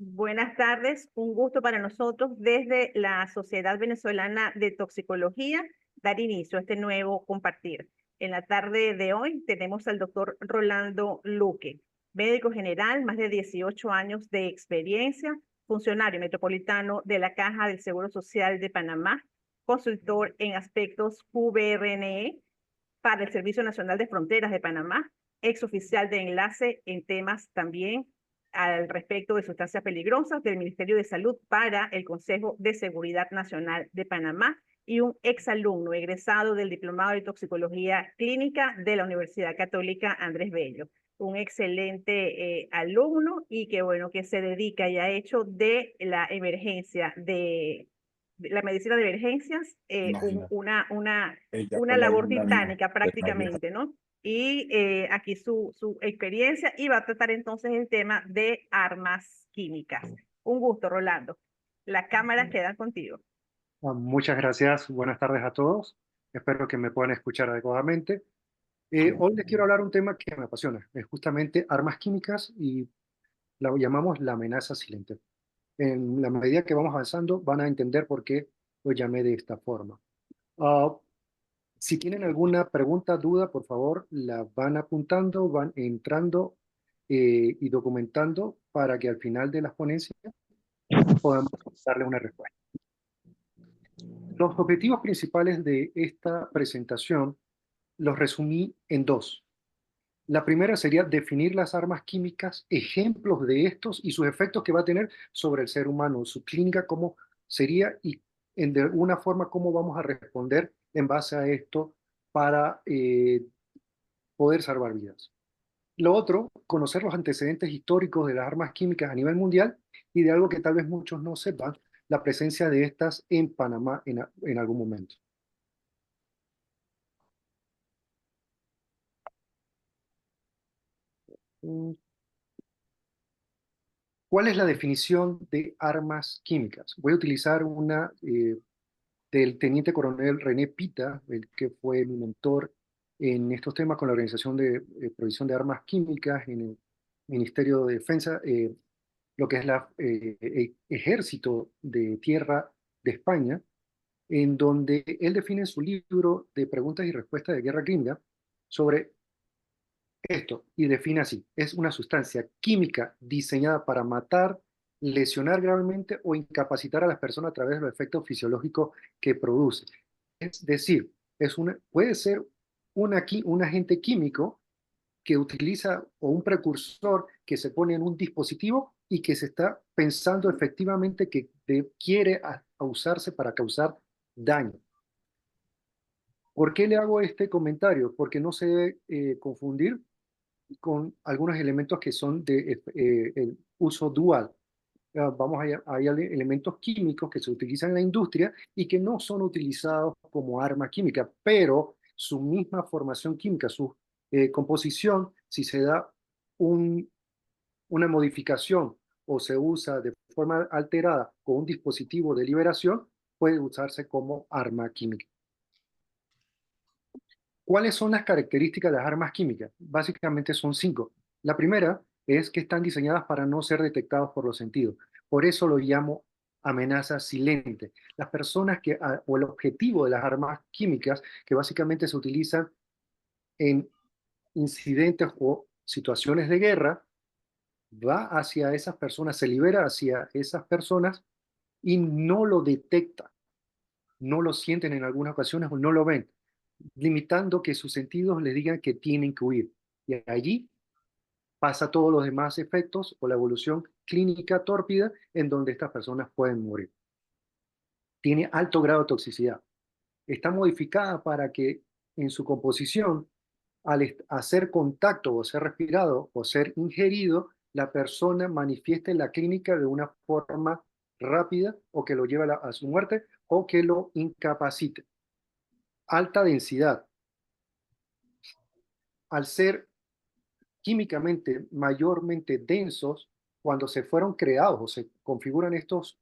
Buenas tardes, un gusto para nosotros desde la Sociedad Venezolana de Toxicología dar inicio a este nuevo compartir. En la tarde de hoy tenemos al doctor Rolando Luque, médico general, más de 18 años de experiencia, funcionario metropolitano de la Caja del Seguro Social de Panamá, consultor en aspectos QBRNE para el Servicio Nacional de Fronteras de Panamá, ex oficial de enlace en temas también al respecto de sustancias peligrosas del Ministerio de Salud para el Consejo de Seguridad Nacional de Panamá y un exalumno egresado del Diplomado de Toxicología Clínica de la Universidad Católica Andrés Bello. Un excelente alumno y que bueno, que se dedica y ha hecho de la emergencia de la medicina de emergencias Imagínate, ella una fue la labor alumna mía titánica de María. prácticamente, ¿no? Y aquí su experiencia y va a tratar entonces el tema de armas químicas. Un gusto, Rolando. La cámara queda contigo. Muchas gracias, buenas tardes a todos. Espero que me puedan escuchar adecuadamente. Hoy les quiero hablar un tema que me apasiona, es justamente armas químicas y la llamamos la amenaza silente. En la medida que vamos avanzando van a entender por qué lo llamé de esta forma. Ah, si tienen alguna pregunta, duda, por favor, la van apuntando, van entrando y documentando para que al final de las ponencias podamos darle una respuesta. Los objetivos principales de esta presentación los resumí en dos. La primera sería definir las armas químicas, ejemplos de estos y sus efectos que va a tener sobre el ser humano, su clínica, cómo sería y de alguna forma cómo vamos a responder en base a esto para poder salvar vidas. Lo otro, conocer los antecedentes históricos de las armas químicas a nivel mundial y de algo que tal vez muchos no sepan, la presencia de estas en Panamá en algún momento. ¿Cuál es la definición de armas químicas? Voy a utilizar una del teniente coronel René Pita, el que fue mi mentor en estos temas con la Organización de Provisión de Armas Químicas en el Ministerio de Defensa, lo que es el Ejército de Tierra de España, en donde él define su libro de preguntas y respuestas de guerra clínica sobre esto y define así: es una sustancia química diseñada para matar, lesionar gravemente o incapacitar a las personas a través de los efectos fisiológicos que produce. Es decir, puede ser un agente químico que utiliza o un precursor que se pone en un dispositivo y que se está pensando efectivamente que quiere a usarse para causar daño. ¿Por qué le hago este comentario? Porque no se debe confundir con algunos elementos que son de el uso dual. Hay elementos químicos que se utilizan en la industria y que no son utilizados como arma química, pero su misma formación química, su composición, si se da un, una modificación o se usa de forma alterada con un dispositivo de liberación, puede usarse como arma química. ¿Cuáles son las características de las armas químicas? Básicamente son cinco. La primera es que están diseñadas para no ser detectados por los sentidos. Por eso lo llamo amenaza silente. Las personas o el objetivo de las armas químicas, que básicamente se utilizan en incidentes o situaciones de guerra, va hacia esas personas, se libera hacia esas personas y no lo detecta, no lo sienten en algunas ocasiones o no lo ven, limitando que sus sentidos les digan que tienen que huir. Y allí pasa todos los demás efectos o la evolución clínica tórpida en donde estas personas pueden morir. Tiene alto grado de toxicidad. Está modificada para que en su composición, al hacer contacto o ser respirado o ser ingerido, la persona manifieste la clínica de una forma rápida o que lo lleve a su muerte o que lo incapacite. Alta densidad. Al ser químicamente mayormente densos, cuando se fueron creados o se configuran estas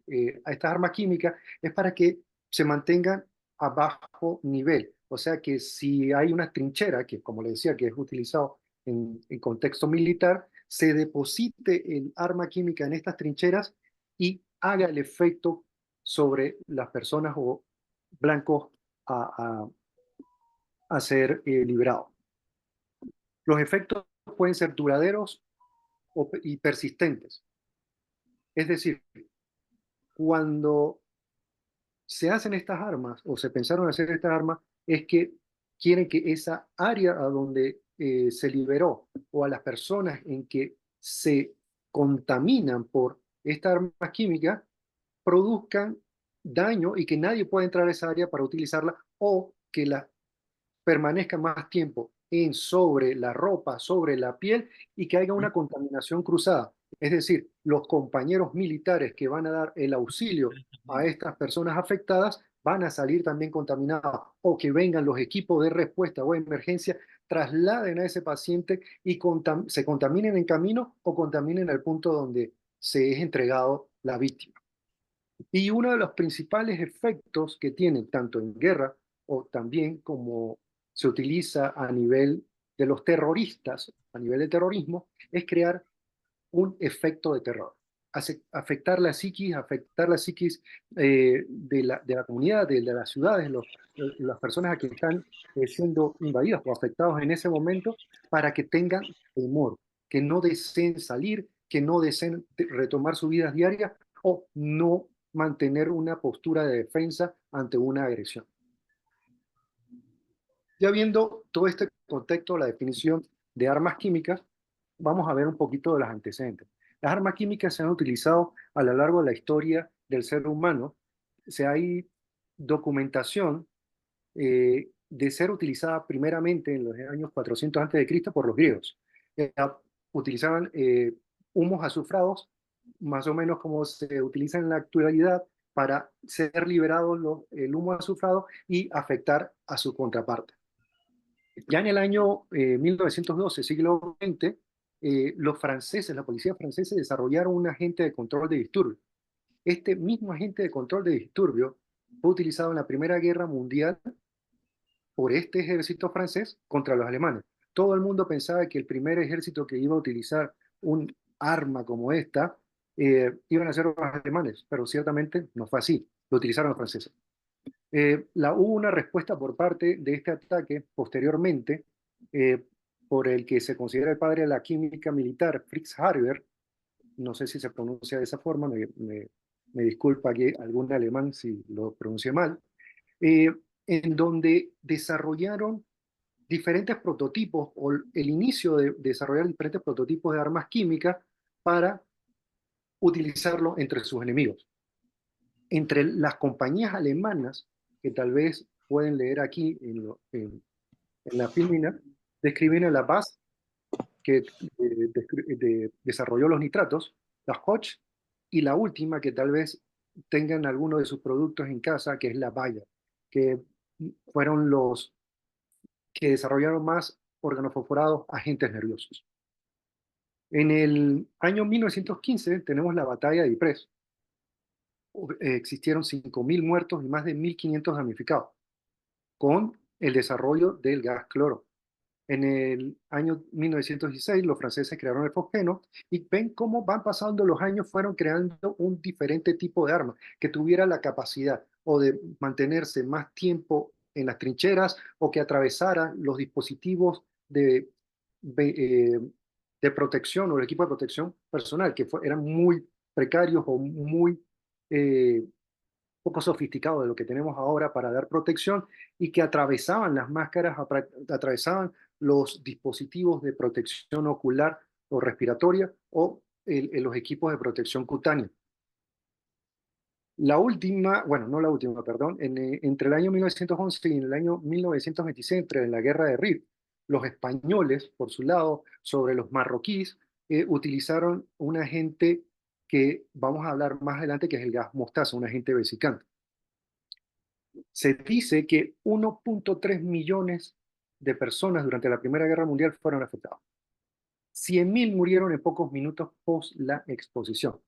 armas químicas, es para que se mantengan a bajo nivel. O sea que si hay una trinchera, que como le decía, que es utilizado en contexto militar, se deposite el arma química en estas trincheras y haga el efecto sobre las personas o blancos a, a ser liberados. Los efectos pueden ser duraderos y persistentes. Es decir, cuando se hacen estas armas o se pensaron hacer estas armas, es que quieren que esa área a donde se liberó o a las personas en que se contaminan por esta arma química produzcan daño y que nadie pueda entrar a esa área para utilizarla o que la permanezca más tiempo sobre la ropa, sobre la piel y que haya una contaminación cruzada. Es decir, los compañeros militares que van a dar el auxilio a estas personas afectadas van a salir también contaminados o que vengan los equipos de respuesta o emergencia, trasladen a ese paciente y se contaminen en camino o contaminen al punto donde se es entregado la víctima. Y uno de los principales efectos que tienen tanto en guerra o también como se utiliza a nivel de los terroristas, a nivel de terrorismo, es crear un efecto de terror. Afectar la psiquis de la comunidad, de las ciudades, las personas a que están siendo invadidas o afectados en ese momento, para que tengan temor, que no deseen salir, que no deseen retomar sus vidas diarias o no mantener una postura de defensa ante una agresión. Ya viendo todo este contexto, la definición de armas químicas, vamos a ver un poquito de los antecedentes. Las armas químicas se han utilizado a lo largo de la historia del ser humano. Hay documentación de ser utilizada primeramente en los años 400 a.C. por los griegos. Utilizaban humos azufrados, más o menos como se utiliza en la actualidad, para ser liberados el humo azufrado y afectar a su contraparte. Ya en el año 1912, siglo XX, los franceses, la policía francesa, desarrollaron un agente de control de disturbios. Este mismo agente de control de disturbios fue utilizado en la Primera Guerra Mundial por este ejército francés contra los alemanes. Todo el mundo pensaba que el primer ejército que iba a utilizar un arma como esta iban a ser los alemanes, pero ciertamente no fue así. Lo utilizaron los franceses. Hubo una respuesta por parte de este ataque posteriormente por el que se considera el padre de la química militar, Fritz Haber. No sé si se pronuncia de esa forma, me disculpa que algún alemán si lo pronuncié mal, en donde desarrollaron diferentes prototipos o el inicio de desarrollar diferentes prototipos de armas químicas para utilizarlo entre sus enemigos. Entre las compañías alemanas, que tal vez pueden leer aquí en la filmina, describen a la BASF, que desarrolló los nitratos, la Hodge, y la última, que tal vez tengan alguno de sus productos en casa, que es la Bayer, que fueron los que desarrollaron más organofosforados agentes nerviosos. En el año 1915 tenemos la batalla de Ypres. Existieron 5.000 muertos y más de 1.500 damnificados, con el desarrollo del gas cloro. En el año 1916 los franceses crearon el fosgeno y ven cómo van pasando los años, fueron creando un diferente tipo de arma que tuviera la capacidad o de mantenerse más tiempo en las trincheras o que atravesara los dispositivos de protección o el equipo de protección personal, que eran muy precarios o muy poco sofisticados de lo que tenemos ahora para dar protección y que atravesaban las máscaras, atravesaban los dispositivos de protección ocular o respiratoria o los equipos de protección cutánea. La última, bueno, no la última, perdón, entre el año 1911 y el año 1926, entre la guerra de Rif, los españoles, por su lado, sobre los marroquíes, utilizaron un agente que vamos a hablar más adelante, que es el gas mostaza, un agente vesicante. Se dice que 1.3 millones de personas durante la Primera Guerra Mundial fueron afectadas. 100.000 murieron en pocos minutos post la exposición.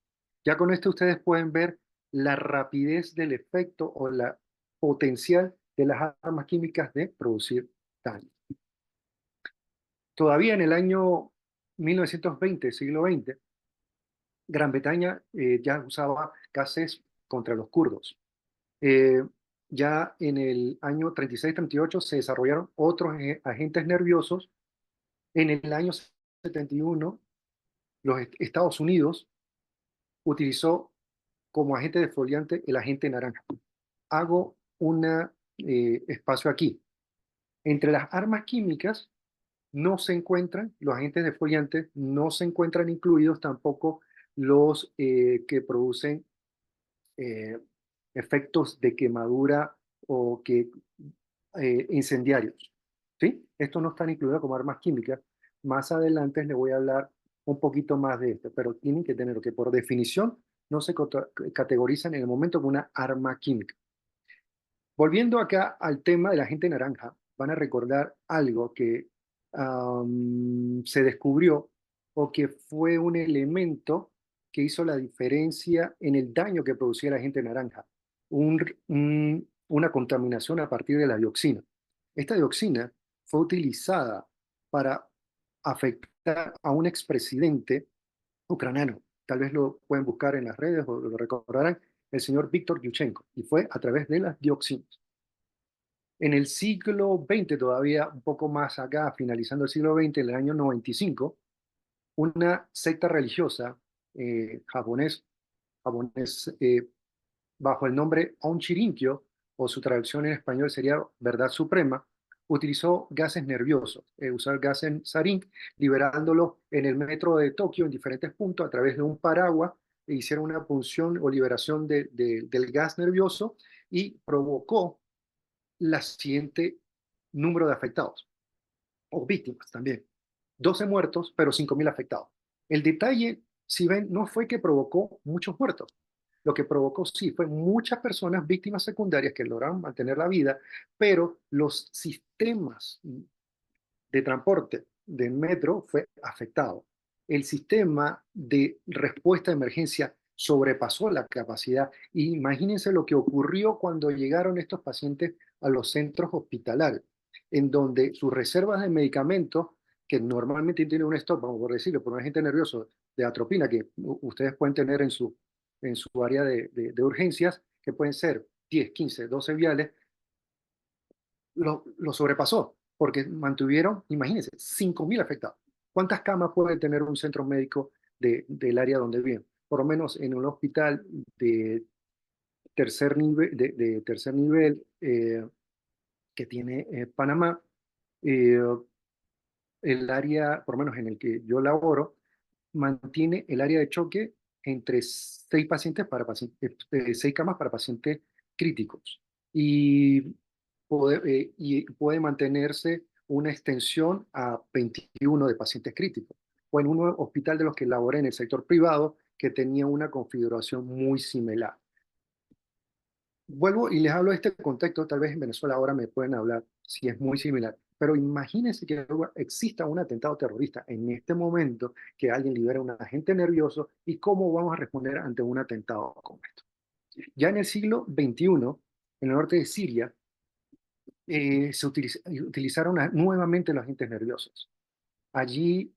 Ya con esto ustedes pueden ver la rapidez del efecto o la potencial de las armas químicas de producir daño. Todavía en el año 1920, siglo XX, Gran Bretaña ya usaba gases contra los kurdos. Eh, ya en el año 36-38 se desarrollaron otros agentes nerviosos. En el año 71, los Estados Unidos utilizó como agente defoliante el agente naranja. Hago un espacio aquí. Entre las armas químicas no se encuentran los agentes defoliantes, no se encuentran incluidos tampoco los que producen eh, efectos de quemadura o que incendiarios. ¿Sí? Estos no están incluidos como armas químicas. Más adelante les voy a hablar un poquito más de esto, pero tienen que tener que por definición no se categorizan en el momento como una arma química. Volviendo acá al tema de la agente naranja, van a recordar algo que se descubrió o que fue un elemento que hizo la diferencia en el daño que producía la agente naranja, una contaminación a partir de la dioxina. Esta dioxina fue utilizada para afectar a un expresidente ucraniano. Tal vez lo pueden buscar en las redes o lo recordarán, el señor Víctor Yushchenko, y fue a través de las dioxinas. En el siglo XX, todavía un poco más acá, finalizando el siglo XX, en el año 95, una secta religiosa japonés bajo el nombre Aum Shinrikyo, o su traducción en español sería Verdad Suprema, utilizó gases nerviosos, usó el gas en sarín, liberándolo en el metro de Tokio en diferentes puntos a través de un paraguas, e hicieron una punción o liberación del gas nervioso y provocó la siguiente número de afectados, o víctimas también. 12 muertos, pero 5.000 afectados. El detalle, si ven, no fue que provocó muchos muertos. Lo que provocó, sí, fue muchas personas víctimas secundarias que lograron mantener la vida, pero los sistemas de transporte del metro fue afectado. El sistema de respuesta de emergencia sobrepasó la capacidad. Y imagínense lo que ocurrió cuando llegaron estos pacientes a los centros hospitalarios, en donde sus reservas de medicamentos, que normalmente tienen un stock, vamos por decirlo, por un agente nervioso de atropina, que ustedes pueden tener en su área de urgencias, que pueden ser 10, 15, 12 viales, lo sobrepasó, porque mantuvieron, imagínense, 5.000 afectados. ¿Cuántas camas puede tener un centro médico del área donde viven? Por lo menos en un hospital de tercer nivel que tiene Panamá, eh, el área, por lo menos en el que yo laboro, mantiene el área de choque entre 6 camas para pacientes críticos. Y puede mantenerse una extensión a 21 de pacientes críticos. O en un hospital de los que laboré en el sector privado que tenía una configuración muy similar. Vuelvo y les hablo de este contexto, tal vez en Venezuela ahora me pueden hablar si es muy similar, pero imagínense que exista un atentado terrorista en este momento, que alguien libera a un agente nervioso y cómo vamos a responder ante un atentado como esto. Ya en el siglo XXI, en el norte de Siria, se utilizaron nuevamente los agentes nerviosos. Allí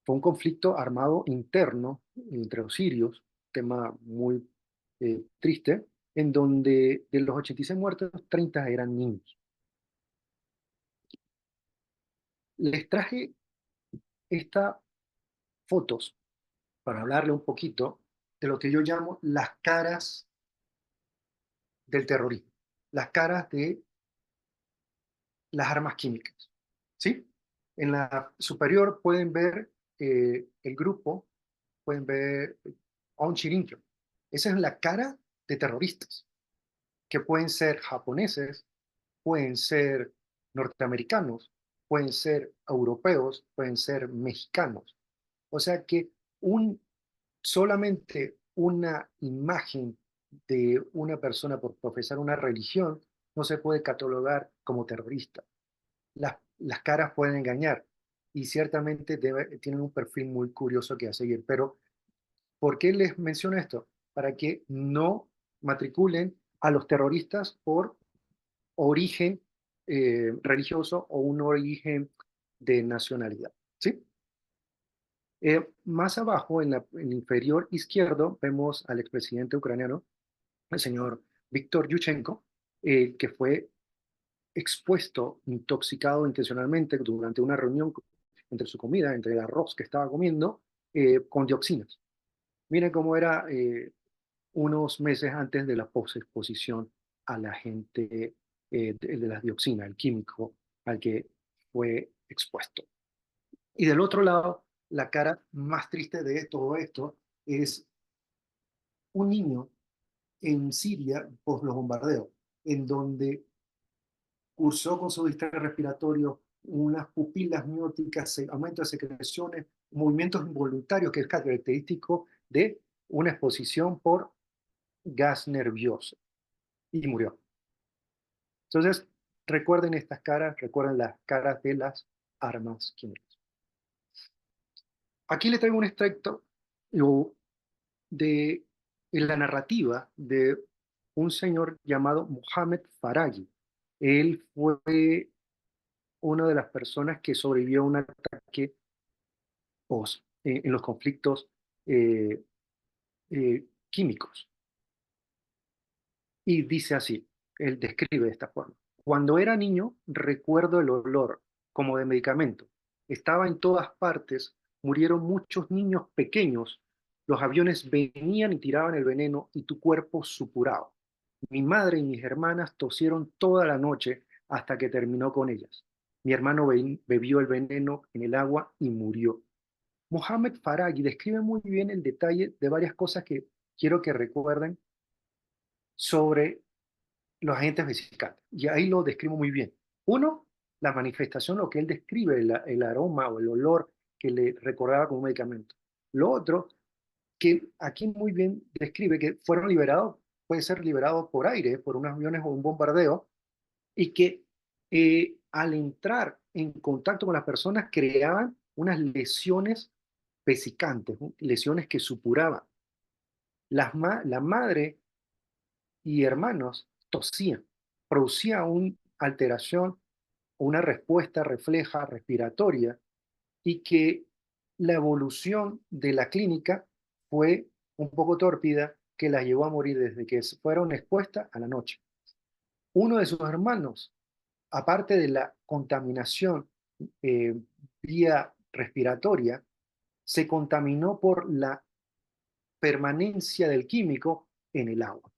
fue un conflicto armado interno entre los sirios, tema muy triste, en donde de los 86 muertos, 30 eran niños. Les traje estas fotos para hablarle un poquito de lo que yo llamo las caras del terrorismo, las caras de las armas químicas. ¿Sí? En la superior pueden ver el grupo, pueden ver a un chirincho. Esa es la cara de terroristas, que pueden ser japoneses, pueden ser norteamericanos, pueden ser europeos, pueden ser mexicanos. O sea que solamente una imagen de una persona por profesar una religión no se puede catalogar como terrorista. Las caras pueden engañar y ciertamente tienen un perfil muy curioso que a seguir. Pero, ¿por qué les menciono esto? Para que no matriculen a los terroristas por origen religioso o un origen de nacionalidad. ¿sí? Más abajo, en el inferior izquierdo, vemos al expresidente ucraniano, el señor Víctor Yushchenko, que fue expuesto, intoxicado intencionalmente durante una reunión entre su comida, entre el arroz que estaba comiendo, con dioxinas. Miren cómo era unos meses antes de la posexposición a la gente de la dioxina, el químico al que fue expuesto. Y del otro lado, la cara más triste de todo esto es un niño en Siria por los bombardeos, en donde cursó con su distrés respiratorio unas pupilas mióticas, aumento de secreciones, movimientos involuntarios, que es característico de una exposición por gas nervioso, y murió. Entonces, recuerden estas caras, recuerden las caras de las armas químicas. Aquí le traigo un extracto de la narrativa de un señor llamado Mohamed Faragi. Él fue una de las personas que sobrevivió a un ataque en los conflictos eh, químicos. Y dice así, él describe de esta forma. Cuando era niño, recuerdo el olor como de medicamento. Estaba en todas partes, murieron muchos niños pequeños, los aviones venían y tiraban el veneno y tu cuerpo supuraba. Mi madre y mis hermanas tosieron toda la noche hasta que terminó con ellas. Mi hermano bebió el veneno en el agua y murió. Mohamed Faragi describe muy bien el detalle de varias cosas que quiero que recuerden sobre los agentes vesicantes. Y ahí lo describo muy bien. Uno, la manifestación, lo que él describe, el aroma o el olor que le recordaba como un medicamento. Lo otro, que aquí muy bien describe que fueron liberados, puede ser liberado por aire, por unos aviones o un bombardeo, y que al entrar en contacto con las personas creaban unas lesiones vesicantes, lesiones que supuraban. La madre y hermanos tosían, producía una alteración, una respuesta refleja respiratoria y que la evolución de la clínica fue un poco tórpida que la llevó a morir desde que fueron expuestas a la noche. Uno de sus hermanos, aparte de la contaminación eh, vía respiratoria, se contaminó por la permanencia del químico en el agua.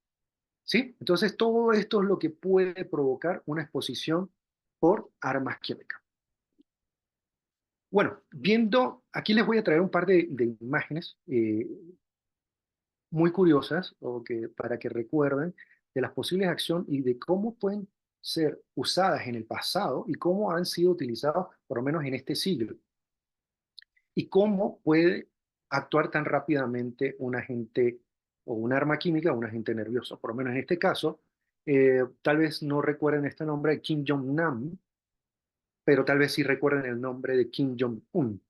¿Sí? Entonces, todo esto es lo que puede provocar una exposición por armas químicas. Bueno, aquí les voy a traer un par de imágenes muy curiosas para que recuerden de las posibles acciones y de cómo pueden ser usadas en el pasado y cómo han sido utilizadas, por lo menos en este siglo, y cómo puede actuar tan rápidamente un agente o un arma química o un agente nervioso. Por lo menos en este caso, tal vez no recuerden este nombre de Kim Jong-nam, pero tal vez sí recuerden el nombre de Kim Jong-un.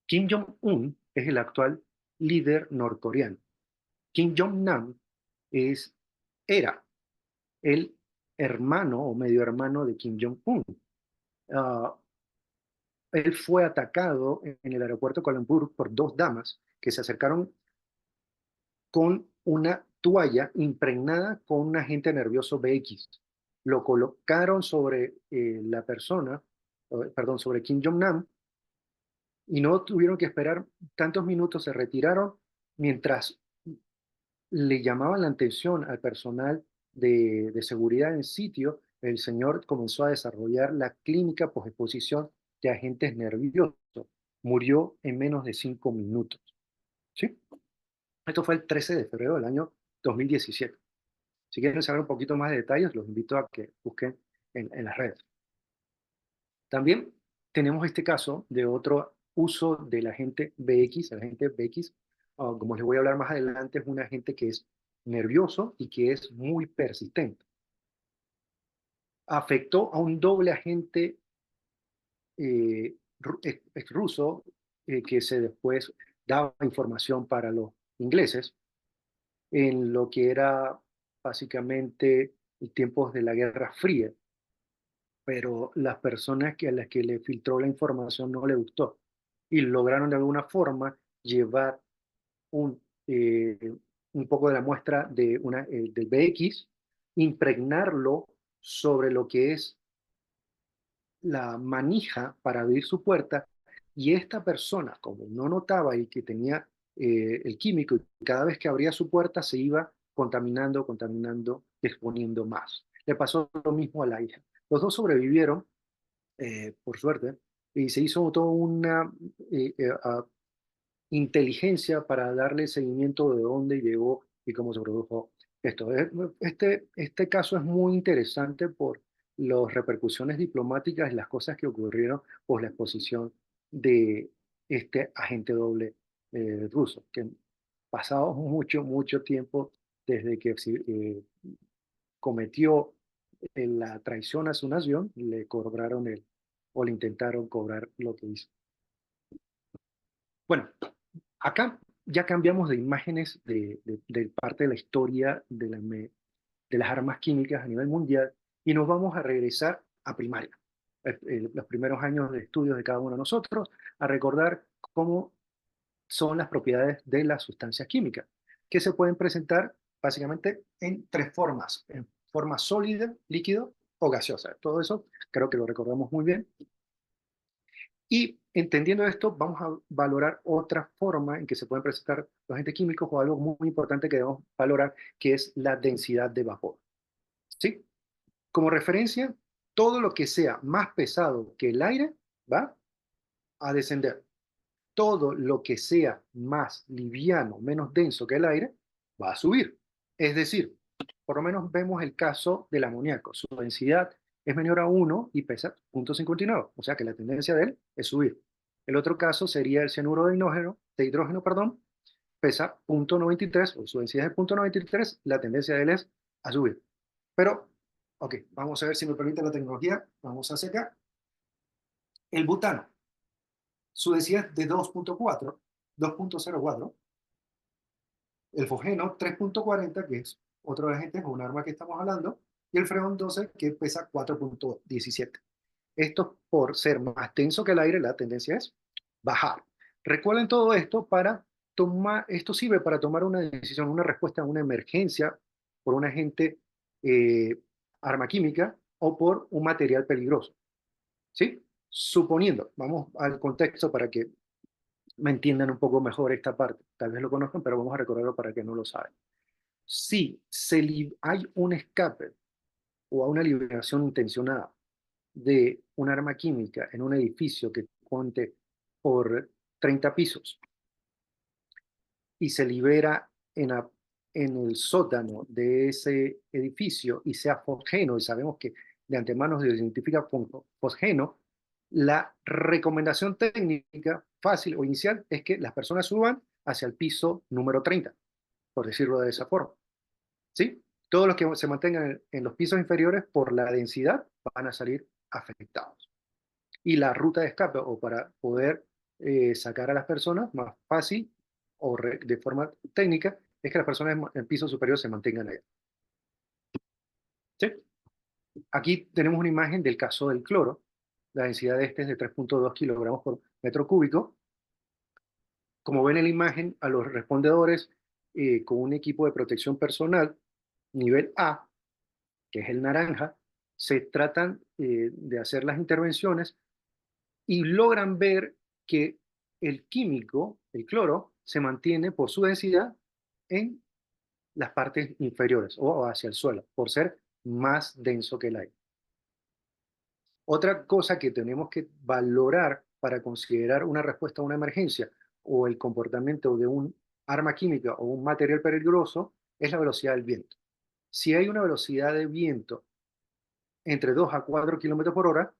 Kim Jong-un es el actual líder norcoreano. Kim Jong-nam era el hermano o medio hermano de Kim Jong-un. Uh, Él fue atacado en el aeropuerto de Kuala Lumpur por dos damas que se acercaron con una toalla impregnada con un agente nervioso BX. Lo colocaron sobre la persona, perdón, sobre Kim Jong-nam, y no tuvieron que esperar tantos minutos, se retiraron mientras le llamaban la atención al personal de seguridad en sitio. El señor comenzó a desarrollar la clínica posexposición de agentes nerviosos. Murió en menos de 5 minutos. ¿Sí? Esto fue el 13 de febrero del año 2017. Si quieren saber un poquito más de detalles, los invito a que busquen en las redes. También tenemos este caso de otro uso del agente BX. El agente BX, como les voy a hablar más adelante, es un agente que es nervioso y que es muy persistente. Afectó a un doble agente ruso que se después daba información para los ingleses en lo que era básicamente tiempos de la Guerra Fría, pero las personas a las que le filtró la información no le gustó y lograron de alguna forma llevar un, eh, un poco de la muestra de del BX, impregnarlo sobre lo que es la manija para abrir su puerta, y esta persona, como no notaba y que tenía el químico, y cada vez que abría su puerta se iba contaminando, contaminando, exponiendo más. Le pasó lo mismo a la hija. Los dos sobrevivieron, por suerte, y se hizo toda una inteligencia para darle seguimiento de dónde llegó y cómo se produjo esto. Este caso es muy interesante por las repercusiones diplomáticas y las cosas que ocurrieron por la exposición de este agente doble ruso, que pasado mucho, mucho tiempo desde que cometió la traición a su nación, le cobraron o le intentaron cobrar lo que hizo. Bueno, acá ya cambiamos de imágenes de parte de la historia de las armas químicas a nivel mundial y nos vamos a regresar a primaria, los primeros años de estudios de cada uno de nosotros, a recordar cómo son las propiedades de las sustancias químicas, que se pueden presentar básicamente en tres formas: en forma sólida, líquido o gaseosa. Todo eso creo que lo recordamos muy bien. Y entendiendo esto, vamos a valorar otra forma en que se pueden presentar los agentes químicos, o algo muy importante que debemos valorar, que es la densidad de vapor. ¿Sí? Como referencia, todo lo que sea más pesado que el aire va a descender. Todo lo que sea más liviano, menos denso que el aire, va a subir. Es decir, por lo menos vemos el caso del amoníaco. Su densidad es menor a 1 y pesa 0.59, o sea que la tendencia de él es subir. El otro caso sería el cianuro de hidrógeno, perdón, pesa 0.93, o su densidad es 0.93, la tendencia de él es a subir. Pero, ok, vamos a ver si me permite la tecnología. Vamos hacia acá. El butano, su densidad es de 2.04. El fosgeno 3.40, que es otro agente, es un arma que estamos hablando, y el freón 12, que pesa 4.17. Esto, por ser más denso que el aire, la tendencia es bajar. Recuerden todo esto para tomar, esto sirve para tomar una decisión, una respuesta a una emergencia por un agente arma química o por un material peligroso. ¿Sí? Suponiendo, vamos al contexto para que me entiendan un poco mejor esta parte. Tal vez lo conozcan, pero vamos a recordarlo para que no lo saben. Si hay un escape o una liberación intencionada de un arma química en un edificio que cuente por 30 pisos y se libera en el sótano de ese edificio y sea fosgeno, y sabemos que de antemano se identifica como fosgeno, la recomendación técnica fácil o inicial es que las personas suban hacia el piso número 30, por decirlo de esa forma. ¿Sí? Todos los que se mantengan en los pisos inferiores por la densidad van a salir afectados. Y la ruta de escape, o para poder sacar a las personas más fácil o de forma técnica, es que las personas en piso superior se mantengan ahí. ¿Sí? Aquí tenemos una imagen del caso del cloro. La densidad de este es de 3.2 kilogramos por metro cúbico. Como ven en la imagen, a los respondedores con un equipo de protección personal nivel A, que es el naranja, se tratan de hacer las intervenciones y logran ver que el químico, el cloro, se mantiene por su densidad en las partes inferiores o hacia el suelo, por ser más denso que el aire. Otra cosa que tenemos que valorar para considerar una respuesta a una emergencia o el comportamiento de un arma química o un material peligroso es la velocidad del viento. Si hay una velocidad de viento entre 2 a 4 kilómetros por hora,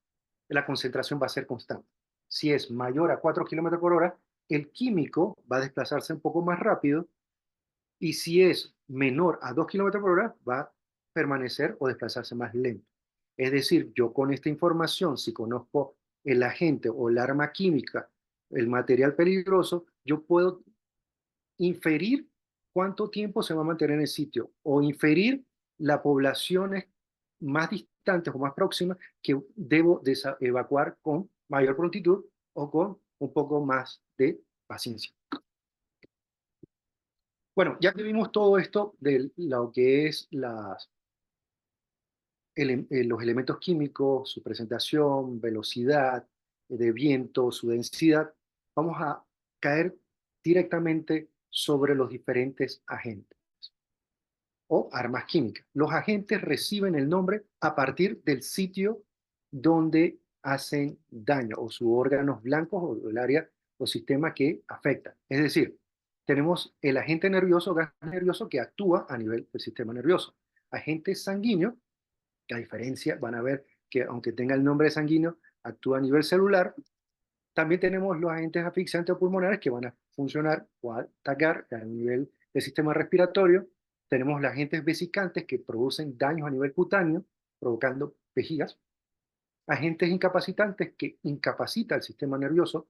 la concentración va a ser constante. Si es mayor a 4 kilómetros por hora, el químico va a desplazarse un poco más rápido, y si es menor a 2 kilómetros por hora, va a permanecer o desplazarse más lento. Es decir, yo con esta información, si conozco el agente o el arma química, el material peligroso, yo puedo inferir cuánto tiempo se va a mantener en el sitio, o inferir las poblaciones más distantes o más próximas que debo evacuar con mayor prontitud o con un poco más de paciencia. Bueno, ya que vimos todo esto de lo que es los elementos químicos, su presentación, velocidad de viento, su densidad, vamos a caer directamente sobre los diferentes agentes o armas químicas. Los agentes reciben el nombre a partir del sitio donde hacen daño o sus órganos blancos o el área o sistema que afecta. Es decir, tenemos el agente nervioso, gas nervioso que actúa a nivel del sistema nervioso. Agente sanguíneo, que a diferencia, van a ver que aunque tenga el nombre de sanguíneo, actúa a nivel celular. También tenemos los agentes asfixiantes o pulmonares que van a funcionar o a atacar a nivel del sistema respiratorio. Tenemos los agentes vesicantes que producen daños a nivel cutáneo, provocando vejigas. Agentes incapacitantes que incapacita el sistema nervioso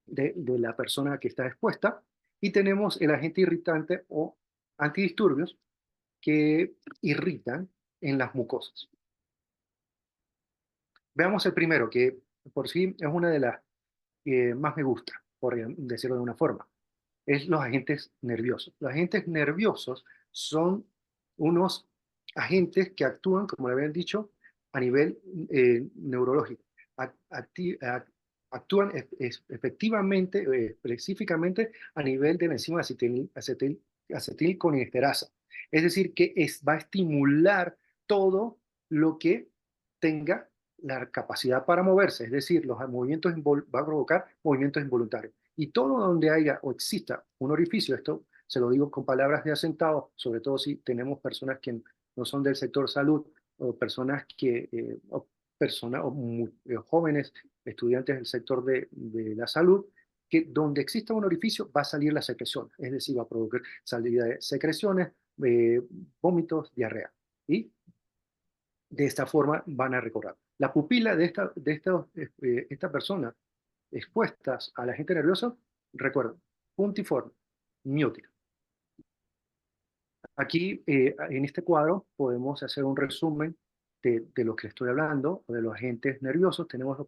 de la persona que está expuesta. Y tenemos el agente irritante o antidisturbios que irritan en las mucosas. Veamos el primero, que por sí es una de las que más me gusta, por decirlo de una forma. Es los agentes nerviosos. Los agentes nerviosos son unos agentes que actúan, como le habían dicho, a nivel neurológico. Actúan efectivamente, específicamente a nivel de la enzima acetilcolinesterasa. Es decir, que va a estimular todo lo que tenga la capacidad para moverse, es decir, los movimientos va a provocar movimientos involuntarios. Y todo donde haya o exista un orificio, esto se lo digo con palabras de asentado, sobre todo si tenemos personas que no son del sector salud, o personas jóvenes, estudiantes del sector de la salud, que donde exista un orificio va a salir la secreción, es decir, va a provocar salida de secreciones, vómitos, diarrea. Y de esta forma van a recorrer. La pupila de esta persona expuestas al agente nervioso, recuerden, puntiforme, miótica. Aquí, en este cuadro, podemos hacer un resumen de lo que estoy hablando, de los agentes nerviosos. Tenemos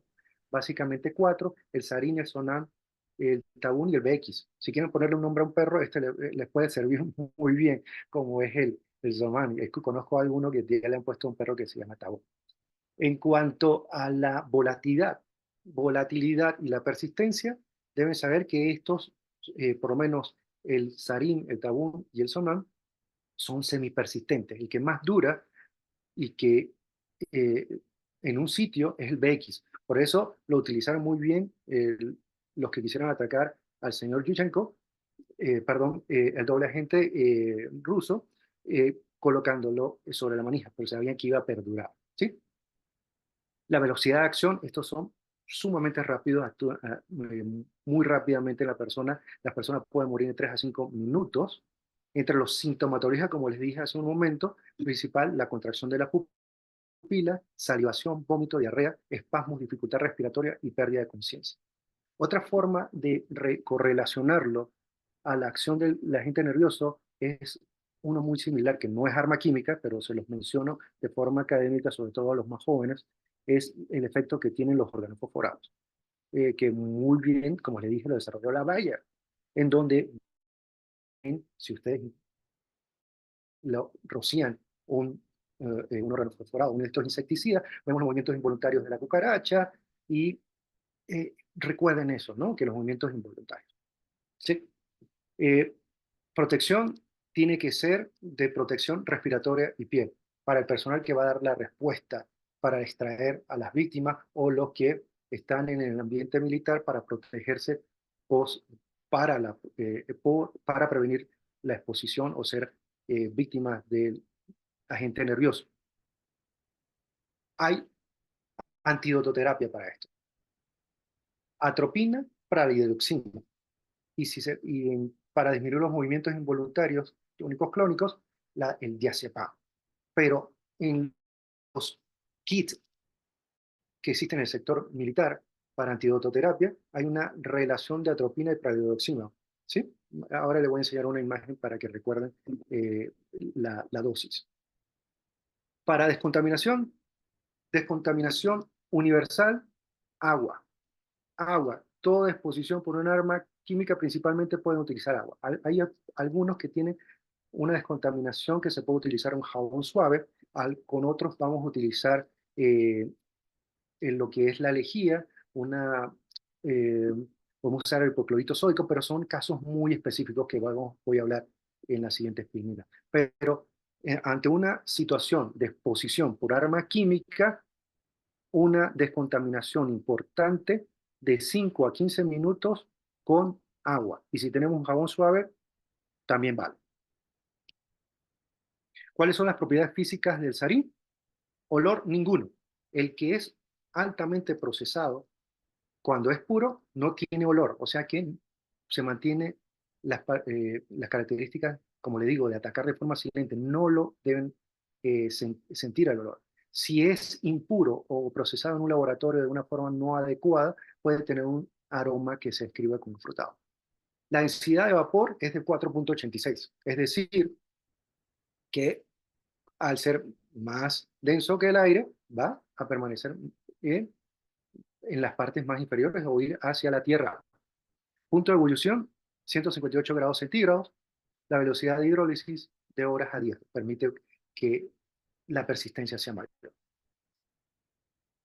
básicamente 4, el sarín, el sonam, el tabún y el BX. Si quieren ponerle un nombre a un perro, este les puede servir muy bien, como es el somán. Es que conozco a alguno que ya le han puesto un perro que se llama tabún. En cuanto a la volatilidad y la persistencia, deben saber que estos, por lo menos el sarín, el tabún y el sonam, son semipersistentes. El que más dura y que en un sitio es el BX. Por eso lo utilizaron muy bien los que quisieron atacar al señor Yushchenko, el doble agente ruso, colocándolo sobre la manija, pero sabían que iba a perdurar. ¿Sí? La velocidad de acción, estos son sumamente rápidos, actúan muy rápidamente las personas pueden morir en 3 a 5 minutos. Entre los sintomatologías, como les dije hace un momento, principal, la contracción de la pupila, salivación, vómito, diarrea, espasmos, dificultad respiratoria y pérdida de conciencia. Otra forma de correlacionarlo a la acción del agente nervioso es uno muy similar, que no es arma química, pero se los menciono de forma académica, sobre todo a los más jóvenes, es el efecto que tienen los órganos fosforados, que muy bien, como les dije, lo desarrolló la Bayer, en donde, si ustedes lo rocían un órgano fosforado, uno de estos insecticidas, vemos los movimientos involuntarios de la cucaracha, y recuerden eso, ¿no? Que los movimientos involuntarios. ¿Sí? Protección tiene que ser de protección respiratoria y piel, para el personal que va a dar la respuesta para extraer a las víctimas o los que están en el ambiente militar para protegerse para prevenir la exposición o ser víctimas del agente nervioso. Hay antidototerapia para esto. Atropina, pralidoxina. Para disminuir los movimientos involuntarios únicos clónicos, el diazepam. Pero en los kits que existen en el sector militar para antidototerapia, hay una relación de atropina y pralidoxina. ¿Sí? Ahora les voy a enseñar una imagen para que recuerden la dosis. Para descontaminación universal, agua. Agua. toda exposición por un arma química principalmente pueden utilizar agua. Hay algunos que tienen una descontaminación que se puede utilizar un jabón suave, con otros vamos a utilizar en lo que es la lejía, eh, podemos usar el hipoclorito sódico, pero son casos muy específicos que voy a hablar en la siguiente espinita. Pero ante una situación de exposición por arma química, una descontaminación importante de 5 a 15 minutos con agua. Y si tenemos un jabón suave, también vale. ¿Cuáles son las propiedades físicas del sarín? Olor, ninguno. El que es altamente procesado, cuando es puro, no tiene olor. O sea que se mantiene las características, como le digo, de atacar de forma silente. No lo deben sentir el olor. Si es impuro o procesado en un laboratorio de una forma no adecuada, puede tener un aroma que se describe como frutado. La densidad de vapor es de 4.86, es decir, que al ser más denso que el aire, va a permanecer en las partes más inferiores o ir hacia la Tierra. Punto de ebullición, 158 grados centígrados. La velocidad de hidrólisis de horas a 10 permite que la persistencia sea mayor.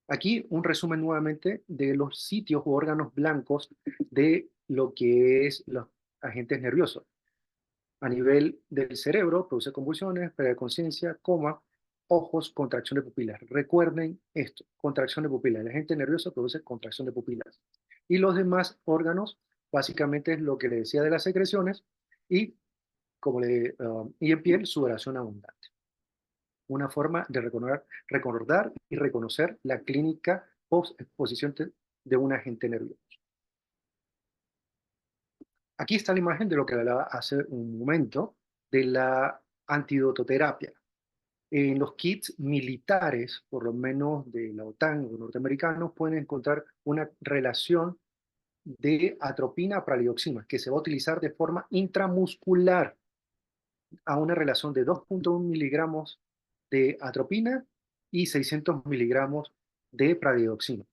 Aquí un resumen nuevamente de los sitios u órganos blancos de lo que es los agentes nerviosos. A nivel del cerebro, produce convulsiones, pérdida de conciencia, coma, ojos, contracción de pupilas. Recuerden esto, contracción de pupilas. El agente nervioso produce contracción de pupilas. Y los demás órganos, básicamente es lo que le decía de las secreciones y, y en piel, sudoración abundante. Una forma de recordar y reconocer la clínica post-exposición de un agente nervioso. Aquí está la imagen de lo que hablaba hace un momento, de la antidototerapia. En los kits militares, por lo menos de la OTAN o norteamericanos, pueden encontrar una relación de atropina a pralidoxima, que se va a utilizar de forma intramuscular a una relación de 2.1 miligramos de atropina y 600 miligramos de pralidoxima.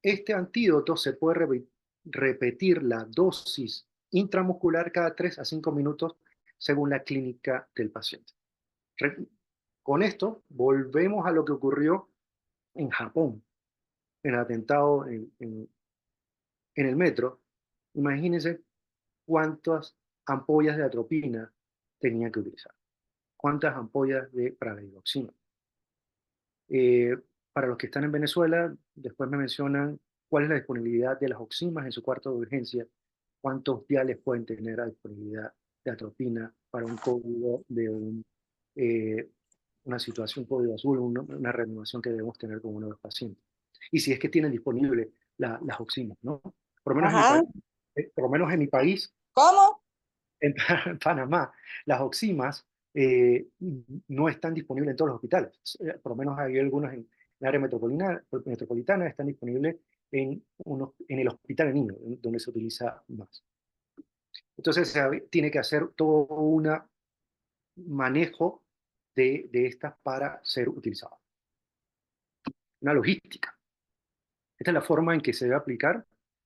Este antídoto se puede repetir la dosis intramuscular cada 3 a 5 minutos según la clínica del paciente. Con esto volvemos a lo que ocurrió en Japón, en el atentado en el metro. Imagínense cuántas ampollas de atropina tenía que utilizar, cuántas ampollas de pralidoxima. Para los que están en Venezuela, después me mencionan cuál es la disponibilidad de las oximas en su cuarto de urgencia, cuántos viales pueden tener a disponibilidad de atropina para un código de una situación, código azul, una reanimación que debemos tener con uno de los pacientes. Y si es que tienen disponible las oximas, ¿no? Por lo menos en mi país, ¿Cómo? en Panamá, las oximas no están disponibles en todos los hospitales. Por lo menos hay algunos en el área metropolitana están disponibles en el hospital de niños, donde se utiliza más. Entonces tiene que hacer todo un manejo de estas para ser utilizadas. Una logística. Esta es la forma en que se debe aplicar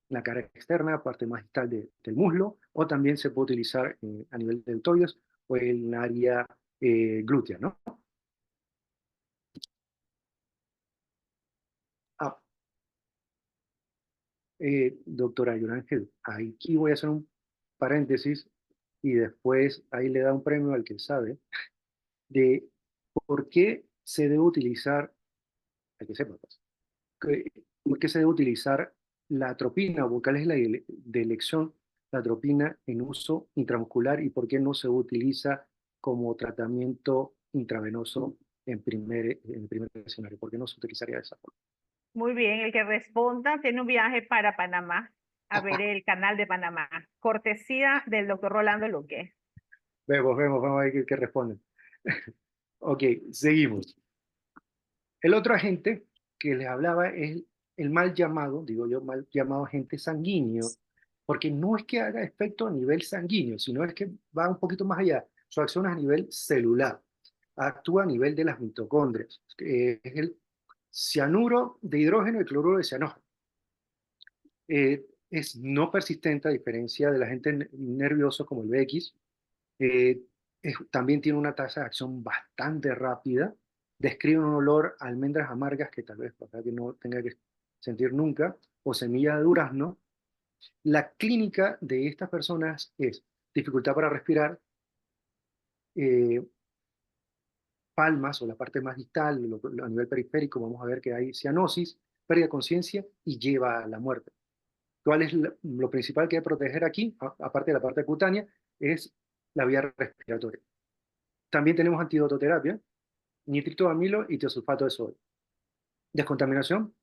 en la cara externa, parte más distal del muslo, o también se puede utilizar a nivel del deltoides o en el área glútea, ¿no? Ah, doctora Yorángel, aquí voy a hacer un paréntesis y después ahí le da un premio al que sabe de por qué se debe utilizar, hay que sepa, pues, por qué se debe utilizar la atropina, o cuál es la de elección la atropina en uso intramuscular y por qué no se utiliza como tratamiento intravenoso en primer escenario, por qué no se utilizaría de esa forma. Muy bien, el que responda tiene un viaje para Panamá a ver el canal de Panamá. Cortesía del doctor Rolando Luque. Vamos a ver qué responden. Ok, seguimos. El otro agente que les hablaba es el mal llamado, digo yo, mal llamado agente sanguíneo, porque no es que haga efecto a nivel sanguíneo, sino es que va un poquito más allá. Su acción es a nivel celular, actúa a nivel de las mitocondrias. Es el cianuro de hidrógeno y cloruro de cianógeno. Es no persistente a diferencia del agente nervioso como el BX. Eh, También tiene una tasa de acción bastante rápida. Describe un olor a almendras amargas que tal vez para que no tenga que sentir nunca, o semilla de durazno. La clínica de estas personas es dificultad para respirar, eh, palmas o la parte más distal, a nivel periférico, vamos a ver que hay cianosis, pérdida de conciencia y lleva a la muerte. ¿Cuál es lo principal que hay que proteger aquí, aparte de la parte cutánea? Es la vía respiratoria. También tenemos antidototerapia, nitrito de amilo y tiosulfato de sodio. Descontaminación,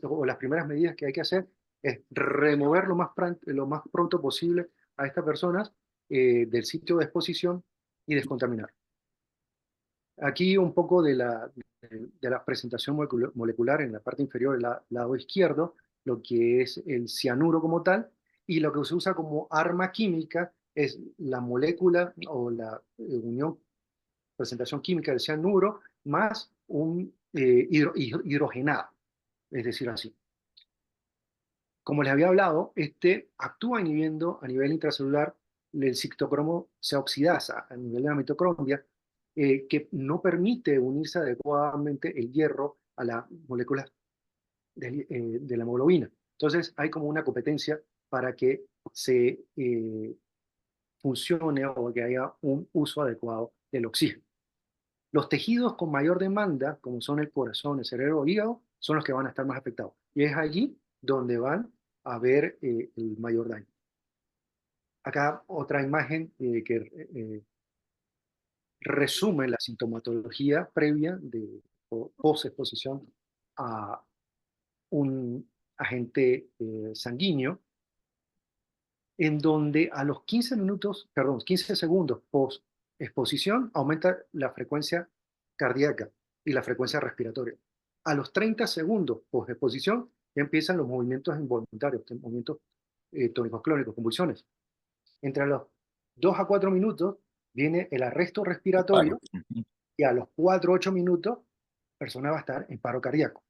o las primeras medidas que hay que hacer es remover lo más pronto posible a estas personas del sitio de exposición y descontaminar. Aquí un poco de la presentación molecular en la parte inferior del lado izquierdo, lo que es el cianuro como tal, y lo que se usa como arma química es la molécula o la unión, presentación química del cianuro más un hidrogenado, es decir, así. Como les había hablado, este actúa inhibiendo a nivel intracelular el citocromo C oxidasa a nivel de la mitocondria, que no permite unirse adecuadamente el hierro a las moléculas de la hemoglobina. Entonces hay como una competencia para que se funcione o que haya un uso adecuado del oxígeno. Los tejidos con mayor demanda, como son el corazón, el cerebro o el hígado, son los que van a estar más afectados. Y es allí donde van a ver el mayor daño. Acá otra imagen que resume la sintomatología previa de post-exposición a un agente sanguíneo, en donde a los 15 segundos post-exposición aumenta la frecuencia cardíaca y la frecuencia respiratoria. A los 30 segundos post-exposición ya empiezan los movimientos involuntarios, movimientos tónicos clónicos, convulsiones. Entre los 2 a 4 minutos viene el arresto respiratorio y a los 4 a 8 minutos la persona va a estar en paro cardíaco.